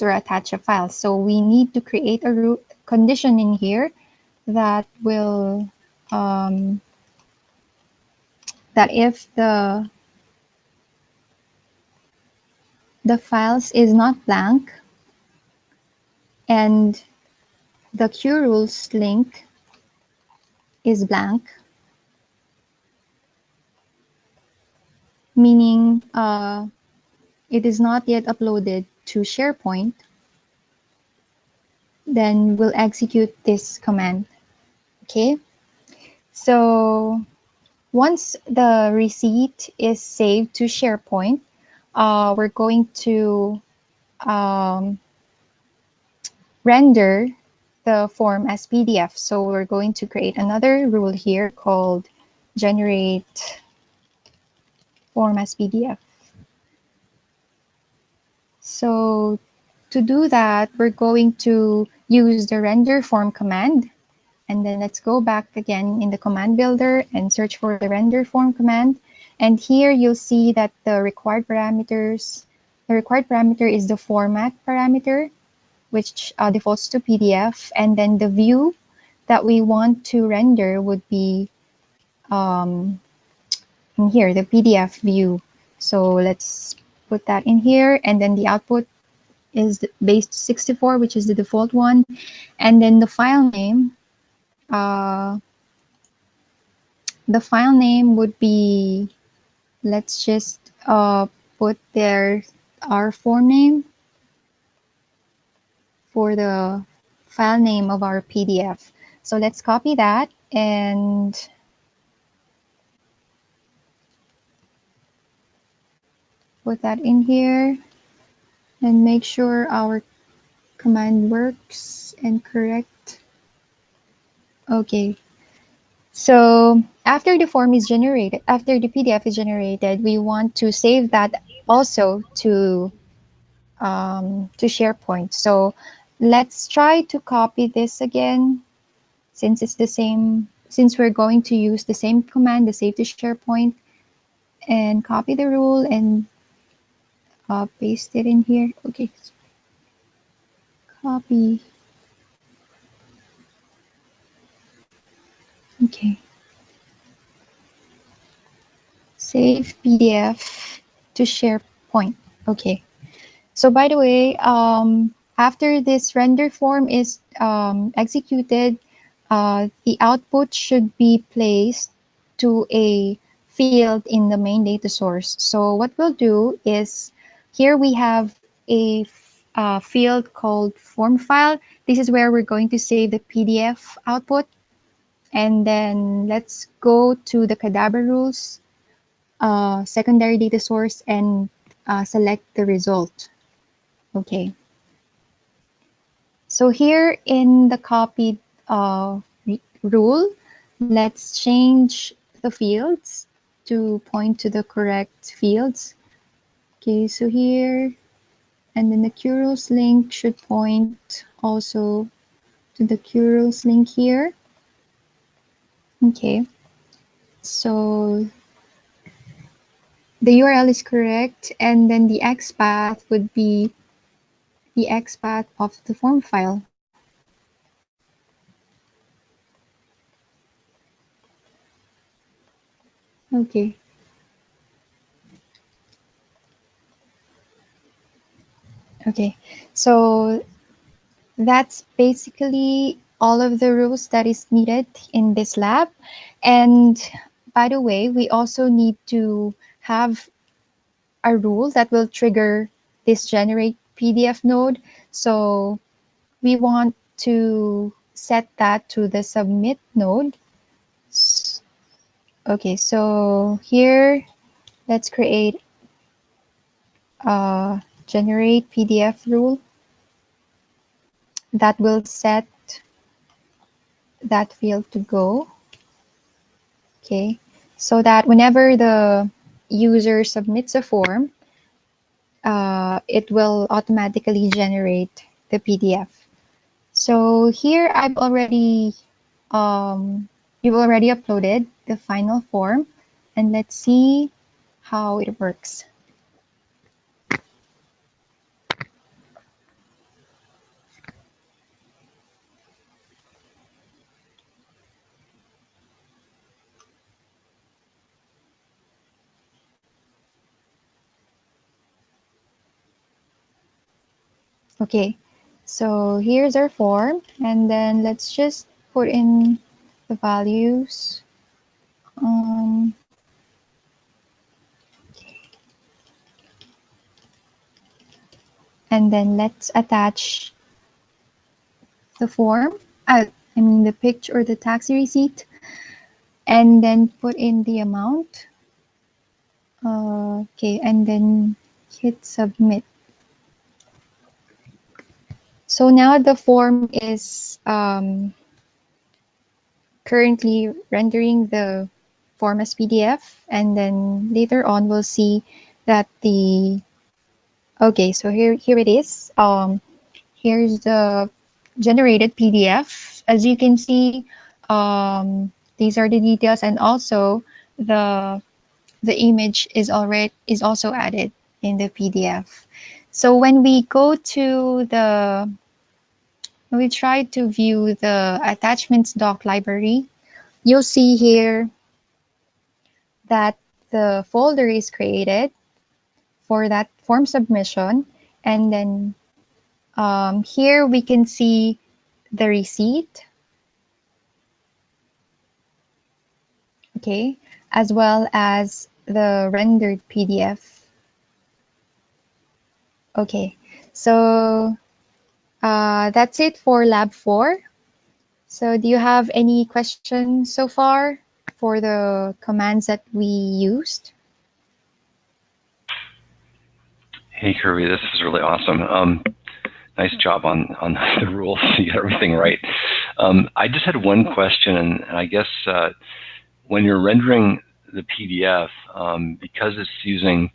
or attach a file. So we need to create a condition in here that will that if the files is not blank and the QRules link is blank, meaning it is not yet uploaded to SharePoint, then we'll execute this command. Okay, so once the receipt is saved to SharePoint, we're going to render the form as PDF. So we're going to create another rule here called generate form as PDF. So to do that, we're going to use the render form command. And then let's go back again in the command builder and search for the render form command. And here you'll see that the required parameter is the format parameter, which defaults to PDF. And then the view that we want to render would be in here, the PDF view. So let's put that in here. And then the output is base 64, which is the default one. And then the file name would be, let's just put there our form name for the file name of our PDF. So let's copy that and put that in here and make sure our command works and correct. Okay. So after the form is generated, after the PDF is generated, we want to save that also to SharePoint. So let's try to copy this again, since it's the same, since we're going to use the same command, the save to SharePoint, and copy the rule and paste it in here. Okay, copy. Okay. Save PDF to SharePoint. Okay. So by the way, after this render form is executed, the output should be placed to a field in the main data source. So what we'll do is, here we have a field called form file. This is where we're going to save the PDF output. And then let's go to the Qdabra rules, secondary data source, and select the result. Okay. So here in the copied rule, let's change the fields to point to the correct fields. Okay, so here, and then the QRules link should point also to the QRules link here. Okay, so the URL is correct, and then the XPath would be the XPath of the form file. Okay. Okay, so that's basically all of the rules that is needed in this lab. And by the way, we also need to have a rule that will trigger this generate PDF node. So we want to set that to the submit node. Okay, so here, let's create a generate PDF rule that will set that field to go. Okay, so that whenever the user submits a form, it will automatically generate the PDF. So here I've already you've already uploaded the final form, and let's see how it works. Okay, so here's our form, and then let's just put in the values. And then let's attach the form, I mean the picture or the taxi receipt, and then put in the amount. Okay, and then hit submit. So now the form is currently rendering the form as PDF, and then later on we'll see that the, okay, so here it is. Here's the generated PDF. As you can see, these are the details, and also the image is also added in the PDF. So when we go to the, we try to view the attachments doc library, you'll see here that the folder is created for that form submission, and then here we can see the receipt, okay, as well as the rendered PDF. Okay, so that's it for Lab 4. So do you have any questions so far for the commands that we used? Hey, Kirby, this is really awesome. Nice job on the rules. You got everything right. I just had one question, and I guess when you're rendering the PDF, because it's using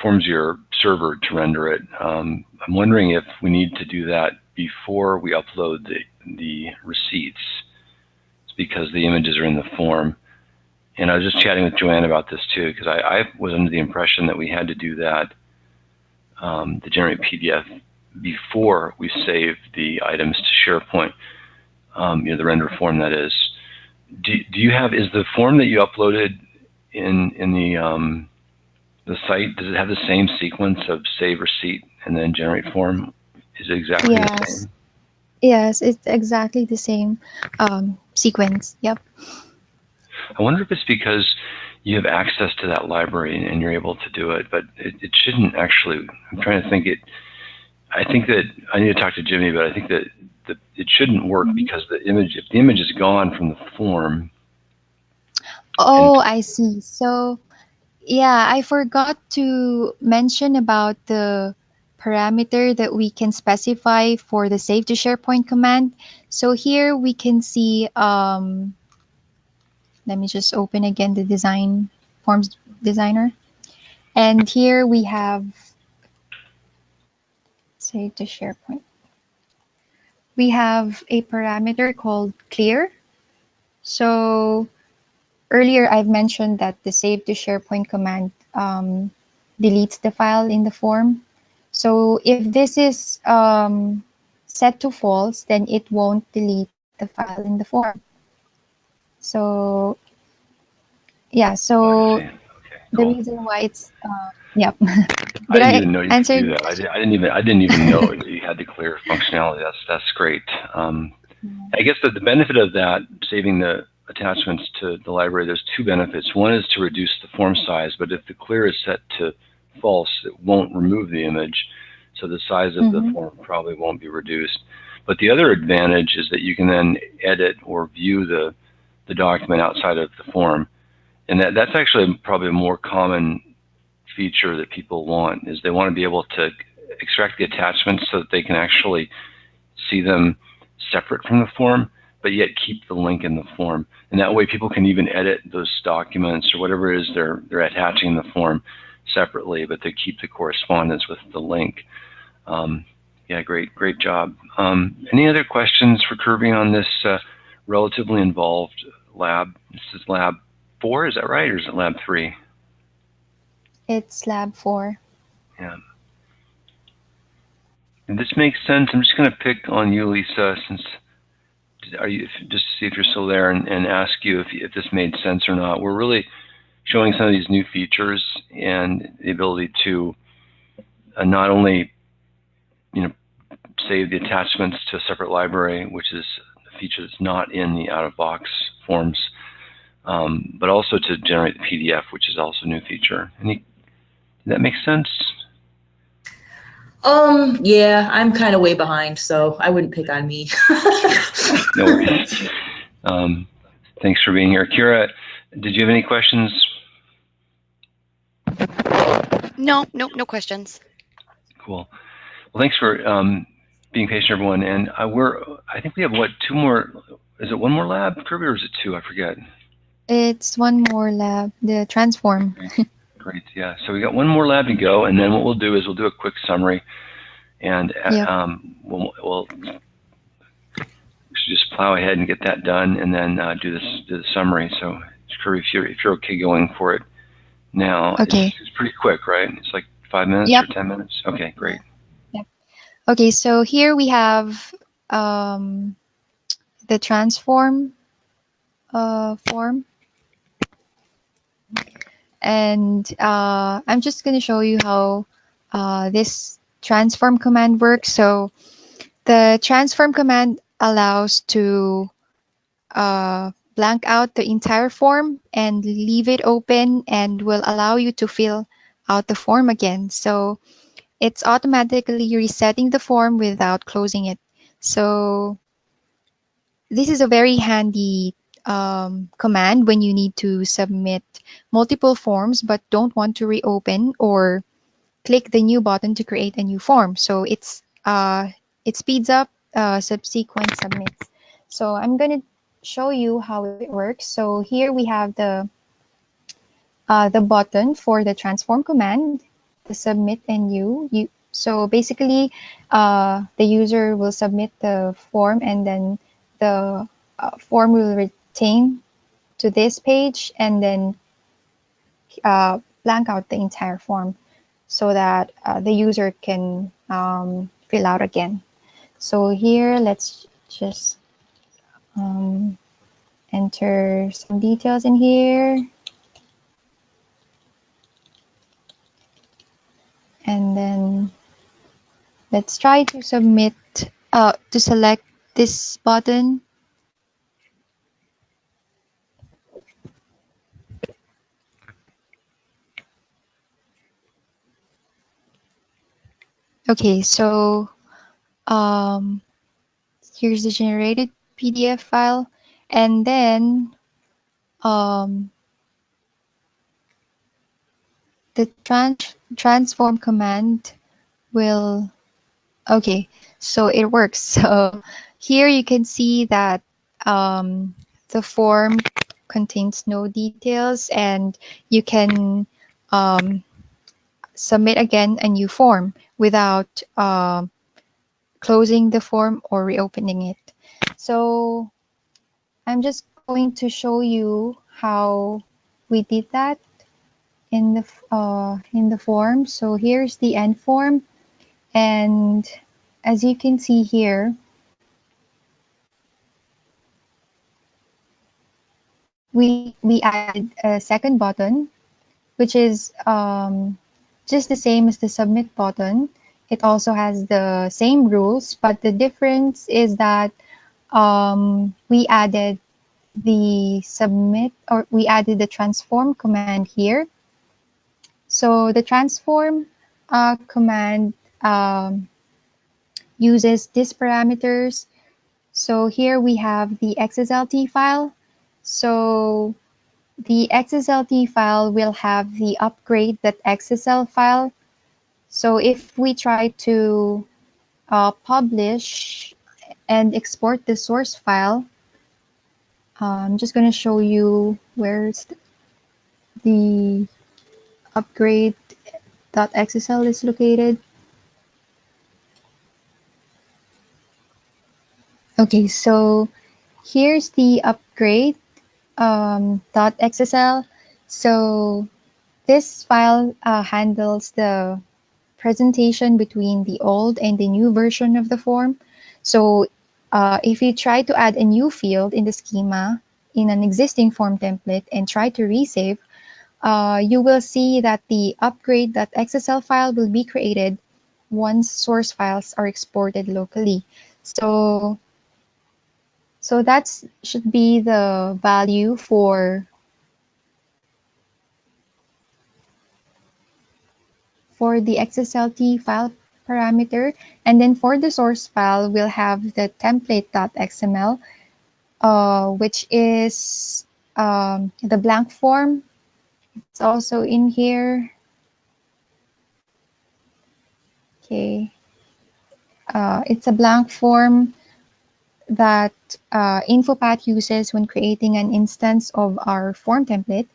FormsViewer server to render it, I'm wondering if we need to do that before we upload the receipts. It's because the images are in the form. And I was just chatting with Joanne about this too, because I was under the impression that we had to do that, to generate PDF, before we save the items to SharePoint, the render form, that is. Do you have, is the form that you uploaded in the site, does it have the same sequence of save receipt and then generate form? Is it exactly the same? Yes, it's exactly the same sequence. Yep. I wonder if it's because you have access to that library and you're able to do it, but it shouldn't actually. I'm trying to think. I think that I need to talk to Jimmy, but I think that it shouldn't work because the image, if the image is gone from the form. Oh, I see. So yeah, I forgot to mention about the parameter that we can specify for the save to SharePoint command. So here we can see, let me just open again the design forms designer. And here we have save to SharePoint. We have a parameter called clear. So earlier I've mentioned that the save to SharePoint command deletes the file in the form. So if this is set to false, then it won't delete the file in the form. So yeah, so Okay, cool. the reason why it's yep. I didn't even know you could do that. Question? I didn't even know that you had the clear functionality. That's great. I guess that the benefit of that, saving the attachments to the library, there's two benefits. One is to reduce the form size, but if the clear is set to false, it won't remove the image, so the size of the form probably won't be reduced. But the other advantage is that you can then edit or view the document outside of the form, and that's actually probably a more common feature that people want, is they want to be able to extract the attachments so that they can actually see them separate from the form, but yet keep the link in the form. And that way people can even edit those documents or whatever it is they're attaching in the form separately, but they keep the correspondence with the link. Yeah, great job. Any other questions for Kirby on this relatively involved lab? This is lab 4, is that right, or is it lab 3? It's lab 4. Yeah. And this makes sense. I'm just going to pick on you, Lisa, since just to see if you're still there, and ask you if this made sense or not. We're really showing some of these new features and the ability to not only save the attachments to a separate library, which is a feature that's not in the out-of-box forms, but also to generate the PDF, which is also a new feature. Does that make sense? Yeah, I'm kind of way behind, so I wouldn't pick on me. No worries. Thanks for being here. Kira, did you have any questions? No questions. Cool. Well, thanks for being patient, everyone. And I think we have, what, 2 more, is it 1 more lab, Kirby, or is it 2? I forget. It's 1 more lab, the transform. Great, yeah. So we got 1 more lab to go, and then what we'll do is we'll do a quick summary, and we'll just plow ahead and get that done, and then do the summary. So Kirby, if you're okay going for it now. Okay. It's pretty quick, right? It's like 5 minutes or 10 minutes? Okay, great. Yep. Okay, so here we have the transform form. And I'm just going to show you how this transform command works. So the transform command allows to blank out the entire form and leave it open, and will allow you to fill out the form again. So it's automatically resetting the form without closing it. So this is a very handy command when you need to submit multiple forms but don't want to reopen or click the new button to create a new form. So it speeds up subsequent submits. So I'm going to show you how it works. So here we have the button for the transform command, the submit and new. So basically, the user will submit the form, and then the form will retain to this page, and then blank out the entire form so that the user can fill out again. So here, let's just enter some details in here. And then let's try to submit, to select this button. Okay, so here's the generated PDF file, and then the transform command will, okay, so it works. So here you can see that the form contains no details, and you can submit again a new form without closing the form or reopening it. So I'm just going to show you how we did that in the form. So here's the end form, and as you can see here, we added a second button, which is just the same as the submit button. It also has the same rules, but the difference is that we added the transform command here. So the transform command uses these parameters. So here we have the XSLT file. So the XSLT file will have the upgrade.xsl file. So if we try to publish and export the source file, I'm just going to show you where's the upgrade.xsl is located. Okay, so here's the upgrade.xsl. So this file handles the presentation between the old and the new version of the form. So if you try to add a new field in the schema in an existing form template and try to resave, you will see that the upgrade.xsl file will be created once source files are exported locally. So that should be the value for the XSLT file parameter. And then for the source file, we'll have the template.xml, which is the blank form. It's also in here. Okay. It's a blank form that InfoPath uses when creating an instance of our form template.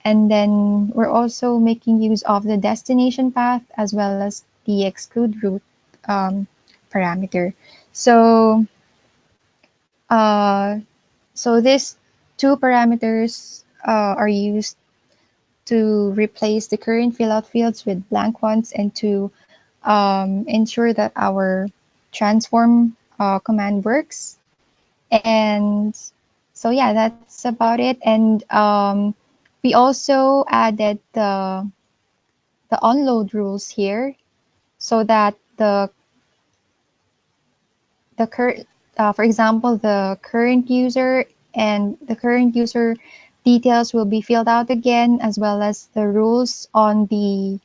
And then we're also making use of the destination path as well as the exclude route parameter. So, these two parameters are used to replace the current fill-out fields with blank ones and to ensure that our transform command works. And so yeah, that's about it. And we also added the onload rules here so that for example, the current user and the current user details will be filled out again, as well as the rules on the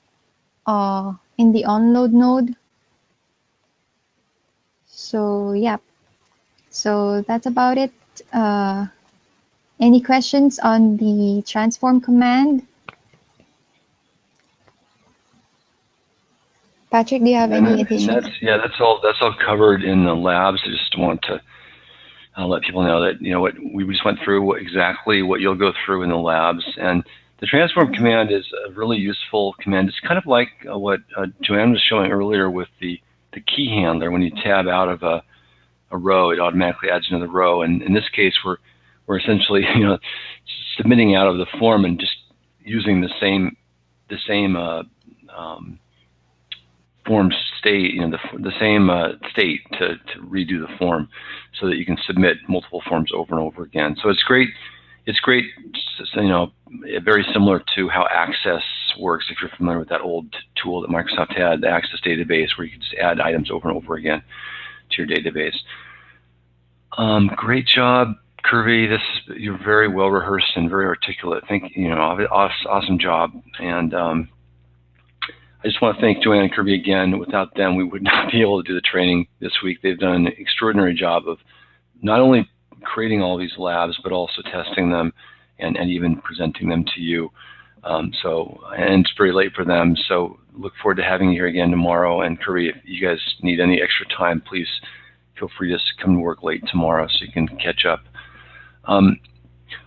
in the onload node. So yeah, so that's about it. Any questions on the transform command? Patrick, do you have any additional? That's all covered in the labs. I just want to let people know that what we just went through exactly what you'll go through in the labs. And the transform command is a really useful command. It's kind of like what Joanne was showing earlier with the key handler. When you tab out of a row, it automatically adds another row. And in this case, we're essentially submitting out of the form and just using the same form state, the same state to redo the form, so that you can submit multiple forms over and over again. So it's great. It's great. Very similar to how Access works. If you're familiar with that old tool that Microsoft had, the Access database, where you can just add items over and over again to your database. Great job, Kirby. You're very well rehearsed and very articulate. Awesome job. And I just want to thank Joanne and Kirby again. Without them, we would not be able to do the training this week. They've done an extraordinary job of not only creating all these labs, but also testing them and even presenting them to you. And it's very late for them, so look forward to having you here again tomorrow. And Kirby, if you guys need any extra time, please feel free to come to work late tomorrow so you can catch up. I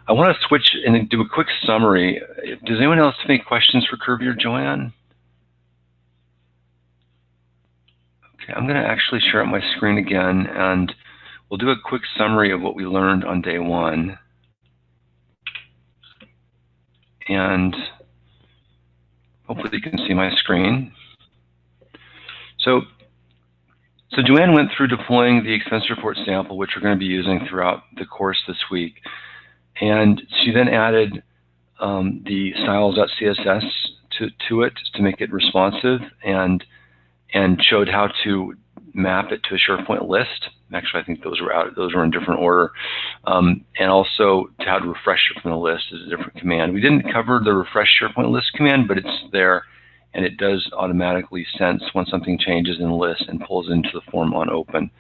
want to switch and do a quick summary. Does anyone else have any questions for Kirby or Joanne? Okay, I'm going to actually share up my screen again, and we'll do a quick summary of what we learned on day one. And hopefully you can see my screen. So Joanne went through deploying the expense report sample, which we're going to be using throughout the course this week. And she then added the styles.css to it to make it responsive, and showed how to map it to a SharePoint list. Actually, I think those were in different order. And also how to refresh it from the list is a different command. We didn't cover the refresh SharePoint list command, but it's there, and it does automatically sense when something changes in the list and pulls into the form on open.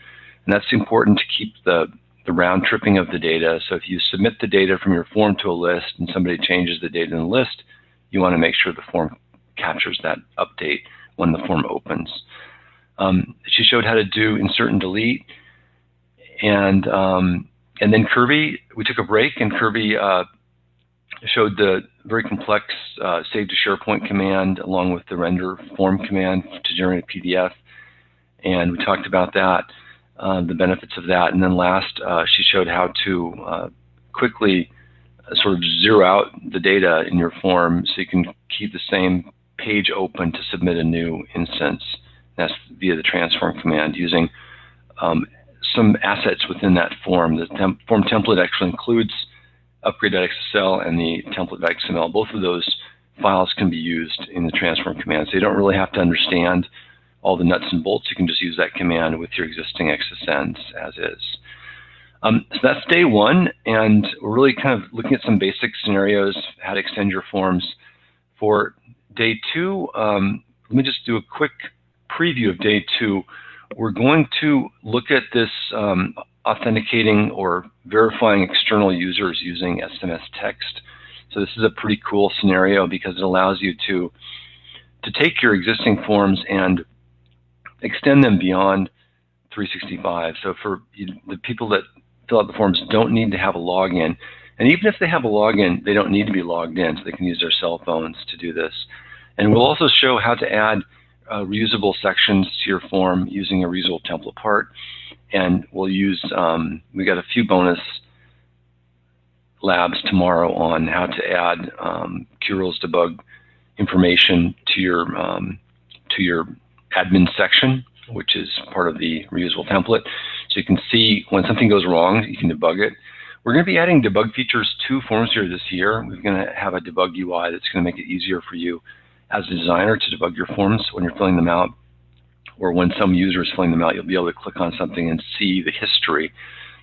And that's important to keep the round tripping of the data. So if you submit the data from your form to a list and somebody changes the data in the list, you want to make sure the form captures that update when the form opens. She showed how to do insert and delete, and And then Kirby, we took a break, and Kirby showed the very complex save to SharePoint command along with the render form command to generate a PDF. And we talked about that, the benefits of that. And then last, she showed how to quickly sort of zero out the data in your form so you can keep the same page open to submit a new instance. That's via the transform command using some assets within that form. The form template actually includes upgrade.xsl and the template.xml. Both of those files can be used in the transform command. So you don't really have to understand all the nuts and bolts. You can just use that command with your existing XSNs as is. So that's day one, and we're really kind of looking at some basic scenarios, how to extend your forms. For day two, let me just do a quick preview of day two. We're going to look at this authenticating or verifying external users using SMS text. So this is a pretty cool scenario because it allows you to take your existing forms and extend them beyond 365. So for the people that fill out the forms don't need to have a login. And even if they have a login, they don't need to be logged in, so they can use their cell phones to do this. And we'll also show how to add reusable sections to your form using a reusable template part. And we'll use, we got a few bonus labs tomorrow on how to add QRules debug information to your admin section, which is part of the reusable template. So you can see when something goes wrong, you can debug it. We're going to be adding debug features to FormsViewer this year. We're going to have a debug UI that's going to make it easier for you as a designer to debug your forms when you're filling them out, or when some user is filling them out, you'll be able to click on something and see the history.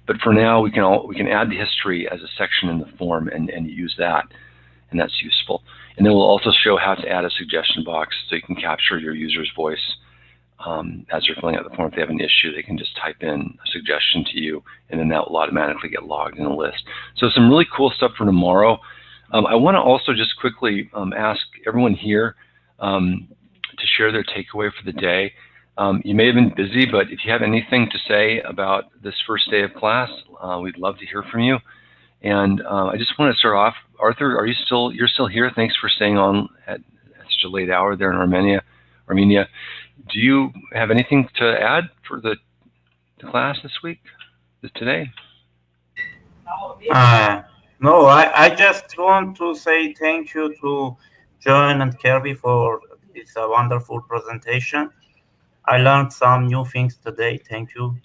But for now, we can add the history as a section in the form and use that, and that's useful. And then we'll also show how to add a suggestion box so you can capture your user's voice as they're filling out the form. If they have an issue, they can just type in a suggestion to you, and then that will automatically get logged in the list. So some really cool stuff for tomorrow. I want to also just quickly ask everyone here to share their takeaway for the day. You may have been busy, but if you have anything to say about this first day of class, we'd love to hear from you. And I just want to start off. Arthur, you're still here? Thanks for staying on at such a late hour there in Armenia. Do you have anything to add for the class this week, today? No, I just want to say thank you to John and Kirby for this wonderful presentation. I learned some new things today. Thank you.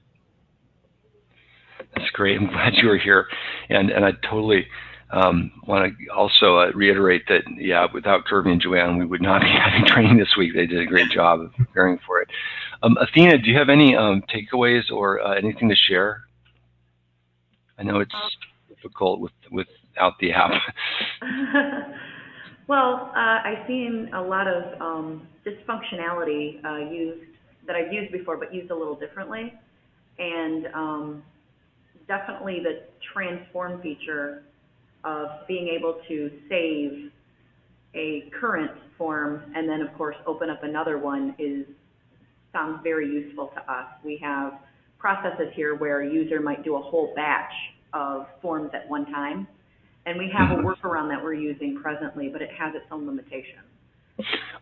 That's great. I'm glad you were here. And I totally want to also reiterate that, yeah, without Kirby and Joanne, we would not be having training this week. They did a great job of preparing for it. Athena, do you have any takeaways or anything to share? I know it's difficult without the app. Well, I've seen a lot of this functionality used that I've used before, but used a little differently. And definitely the transform feature of being able to save a current form and then, of course, open up another one sounds very useful to us. We have processes here where a user might do a whole batch of forms at one time, and we have a workaround that we're using presently, but it has its own limitations.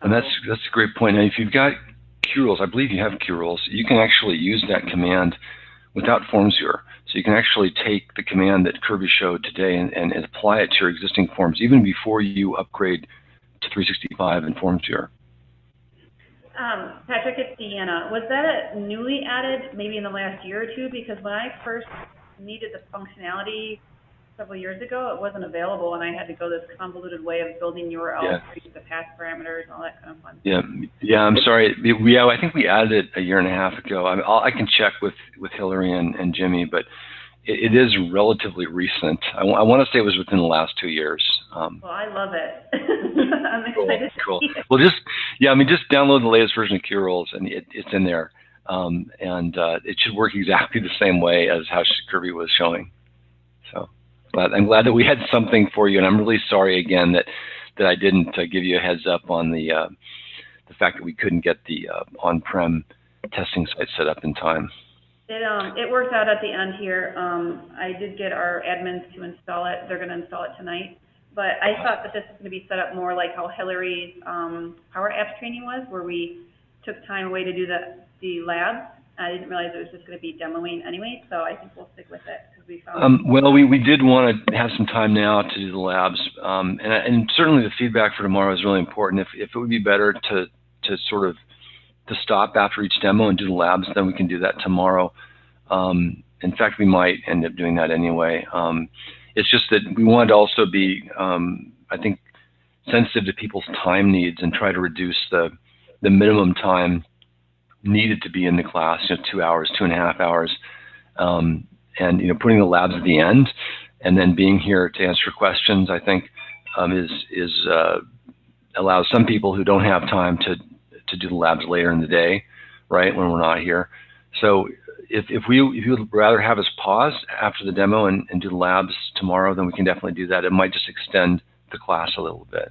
And that's a great point. And if you've got QRules, I believe you have QRules, you can actually use that command without FormsViewer. So you can actually take the command that Kirby showed today and apply it to your existing forms, even before you upgrade to 365 and FormsViewer. Patrick, it's Deanna. Was that newly added maybe in the last year or two? Because when I first needed the functionality several years ago, it wasn't available, and I had to go this convoluted way of building URLs, the path parameters, and all that kind of fun. Yeah. I'm sorry. I think we added it a year and a half ago. I can check with Hillary and Jimmy, but it is relatively recent. I want to say it was within the last 2 years. Well, I love it. I'm excited. Cool. Well, just download the latest version of QRules, and it's in there, and it should work exactly the same way as how Kirby was showing. So. But I'm glad that we had something for you, and I'm really sorry again that I didn't give you a heads up on the fact that we couldn't get the on-prem testing site set up in time. It worked out at the end here. I did get our admins to install it. They're going to install it tonight. But I thought that this was going to be set up more like how Hillary's Power Apps training was, where we took time away to do the labs. I didn't realize it was just going to be demoing anyway, so I think we'll stick with it because we found. Well, we did want to have some time now to do the labs, and certainly the feedback for tomorrow is really important. If it would be better to sort of to stop after each demo and do the labs, then we can do that tomorrow. In fact, we might end up doing that anyway. It's just that we wanted to also be, I think, sensitive to people's time needs and try to reduce the minimum time needed to be in the class, 2 hours, 2.5 hours, and putting the labs at the end, and then being here to answer questions. I think allows some people who don't have time to do the labs later in the day, right, when we're not here. So if you would rather have us pause after the demo and do the labs tomorrow, then we can definitely do that. It might just extend the class a little bit.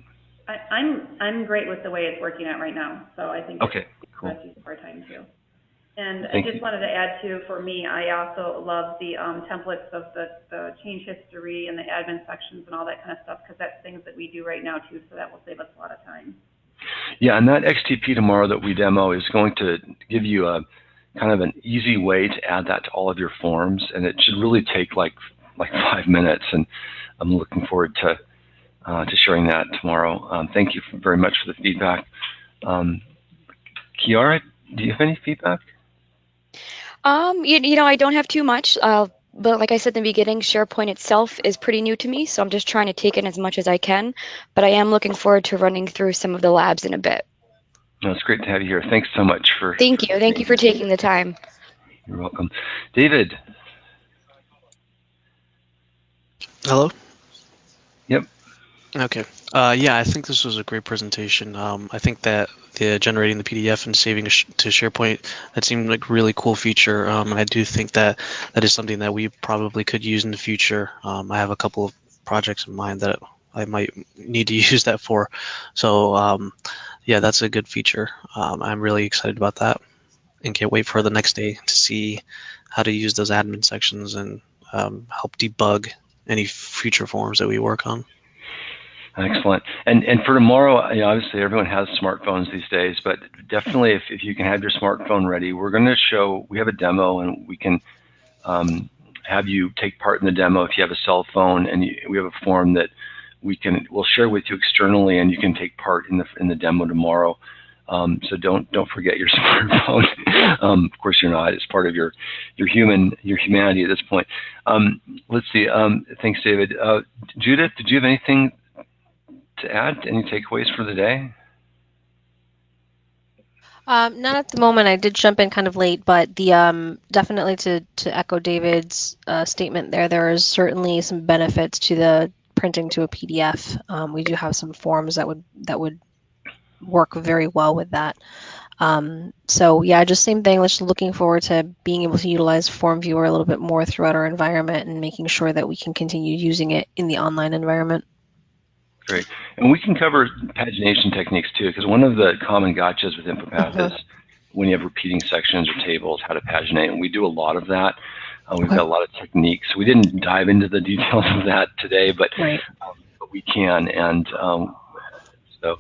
I'm great with the way it's working out right now, so I think okay, cool. That's use of our time too. And Thank I just you. wanted to add too, for me, I also love the templates of the change history and the admin sections and all that kind of stuff, because that's things that we do right now too, so that will save us a lot of time. Yeah, and that XTP tomorrow that we demo is going to give you a kind of an easy way to add that to all of your forms, and it should really take like 5 minutes, and I'm looking forward to sharing that tomorrow. Thank you very much for the feedback. Kiara, do you have any feedback? I don't have too much, but like I said in the beginning, SharePoint itself is pretty new to me, so I'm just trying to take in as much as I can, but I am looking forward to running through some of the labs in a bit. No, it's great to have you here. Thanks so much for... Thank you. Thank you for taking the time. You're welcome. David. Hello? Yep. Okay. Yeah, I think this was a great presentation. I think that generating the PDF and saving to SharePoint, that seemed like a really cool feature. And I do think that is something that we probably could use in the future. I have a couple of projects in mind that I might need to use that for. So yeah, that's a good feature. I'm really excited about that and can't wait for the next day to see how to use those admin sections and help debug any future forms that we work on. Excellent. And for tomorrow, obviously everyone has smartphones these days, but definitely if you can have your smartphone ready, we're going to show, we have a demo and we can have you take part in the demo if you have a cell phone, and we have a form that we'll share with you externally, and you can take part in the demo tomorrow. So don't forget your smartphone. Of course you're not. It's part of your humanity at this point. Let's see. Thanks, David. Judith, did you have anything to add? Any takeaways for the day? Not at the moment. I did jump in kind of late, but the definitely to echo David's statement there is certainly some benefits to the printing to a PDF. We do have some forms that would work very well with that. So yeah, just same thing. Just looking forward to being able to utilize FormsViewer a little bit more throughout our environment and making sure that we can continue using it in the online environment. Great. And we can cover pagination techniques too, because one of the common gotchas with InfoPath is when you have repeating sections or tables, how to paginate, and we do a lot of that. We've got a lot of techniques. We didn't dive into the details of that today, but we can. And so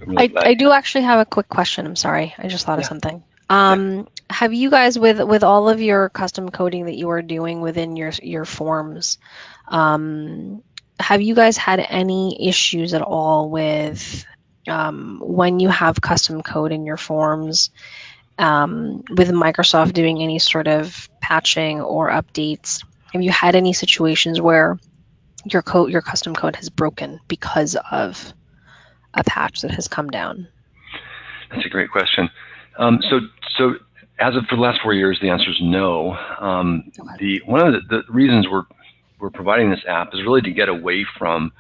really I do actually have a quick question. I'm sorry. I just thought of something. Have you guys, with all of your custom coding that you are doing within your forms, have you guys had any issues at all with when you have custom code in your forms, with Microsoft doing any sort of patching or updates? Have you had any situations where your custom code has broken because of a patch that has come down? That's a great question. So as of for the last 4 years, the answer is no. One of the reasons we're providing this app is really to get away from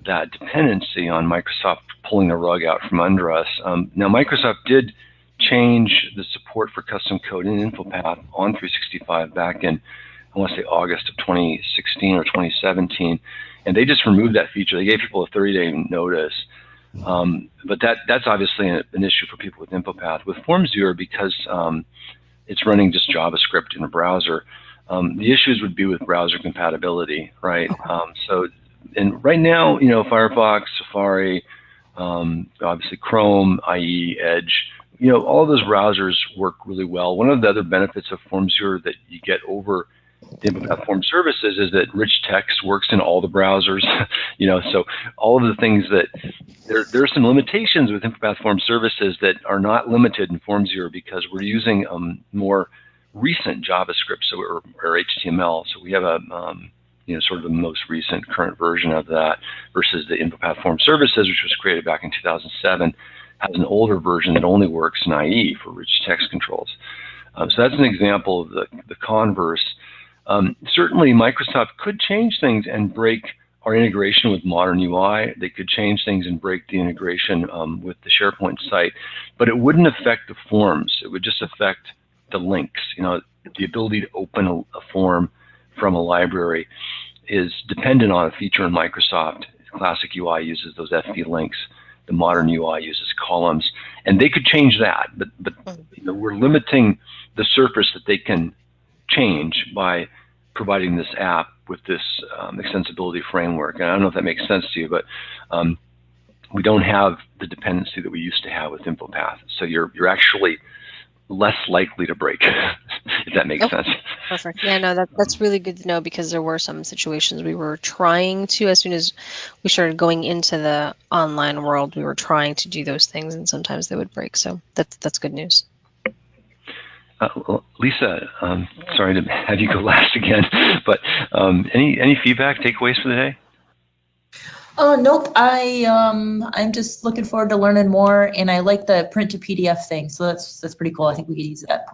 that dependency on Microsoft pulling the rug out from under us. Now, Microsoft did change the support for custom code in InfoPath on 365 back in, I want to say, August of 2016 or 2017, and they just removed that feature. They gave people a 30-day notice. But that's obviously an issue for people with InfoPath. With FormsViewer, because it's running just JavaScript in a browser. The issues would be with browser compatibility, right? So, and right now, you know, Firefox, Safari, obviously Chrome, IE, Edge, you know, all of those browsers work really well. One of the other benefits of FormsViewer that you get over the InfoPath Form Services is that rich text works in all the browsers. You know, so all of the things that there are some limitations with InfoPath Form Services that are not limited in FormsViewer because we're using more recent JavaScript, so or HTML. So we have a you know, sort of the most recent current version of that versus the InfoPath Form Services, which was created back in 2007, has an older version that only works in IE for rich text controls. So that's an example of the converse. Certainly, Microsoft could change things and break our integration with modern UI. They could change things and break the integration with the SharePoint site, but it wouldn't affect the forms. It would just affect the links. You know, the ability to open a form from a library is dependent on a feature in Microsoft. Classic UI uses those FB links. The modern UI uses columns, and they could change that, but you know, we're limiting the surface that they can change by providing this app with this extensibility framework. And I don't know if that makes sense to you, but we don't have the dependency that we used to have with InfoPath. So you're actually less likely to break, if that makes sense. Perfect. Yeah, no, that's really good to know because there were some situations we were trying to, as soon as we started going into the online world, we were trying to do those things, and sometimes they would break. So that's good news. Lisa, sorry to have you go last again, but any feedback, takeaways for the day? Nope. I'm just looking forward to learning more, and I like the print to PDF thing. So that's pretty cool. I think we could use that.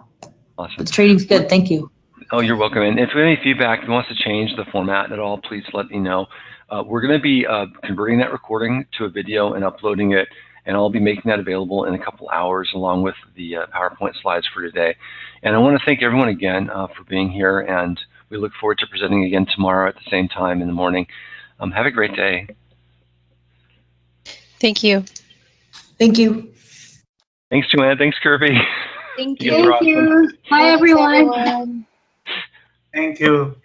Awesome. The training's good. Thank you. Oh, you're welcome. And if you have any feedback, if you want us to change the format at all, please let me know. We're going to be converting that recording to a video and uploading it, and I'll be making that available in a couple hours along with the PowerPoint slides for today. And I want to thank everyone again for being here, and we look forward to presenting again tomorrow at the same time in the morning. Have a great day. Thank you. Thank you. Thanks, Joanne. Thanks, Kirby. Thank you. Bye, everyone. Thank you.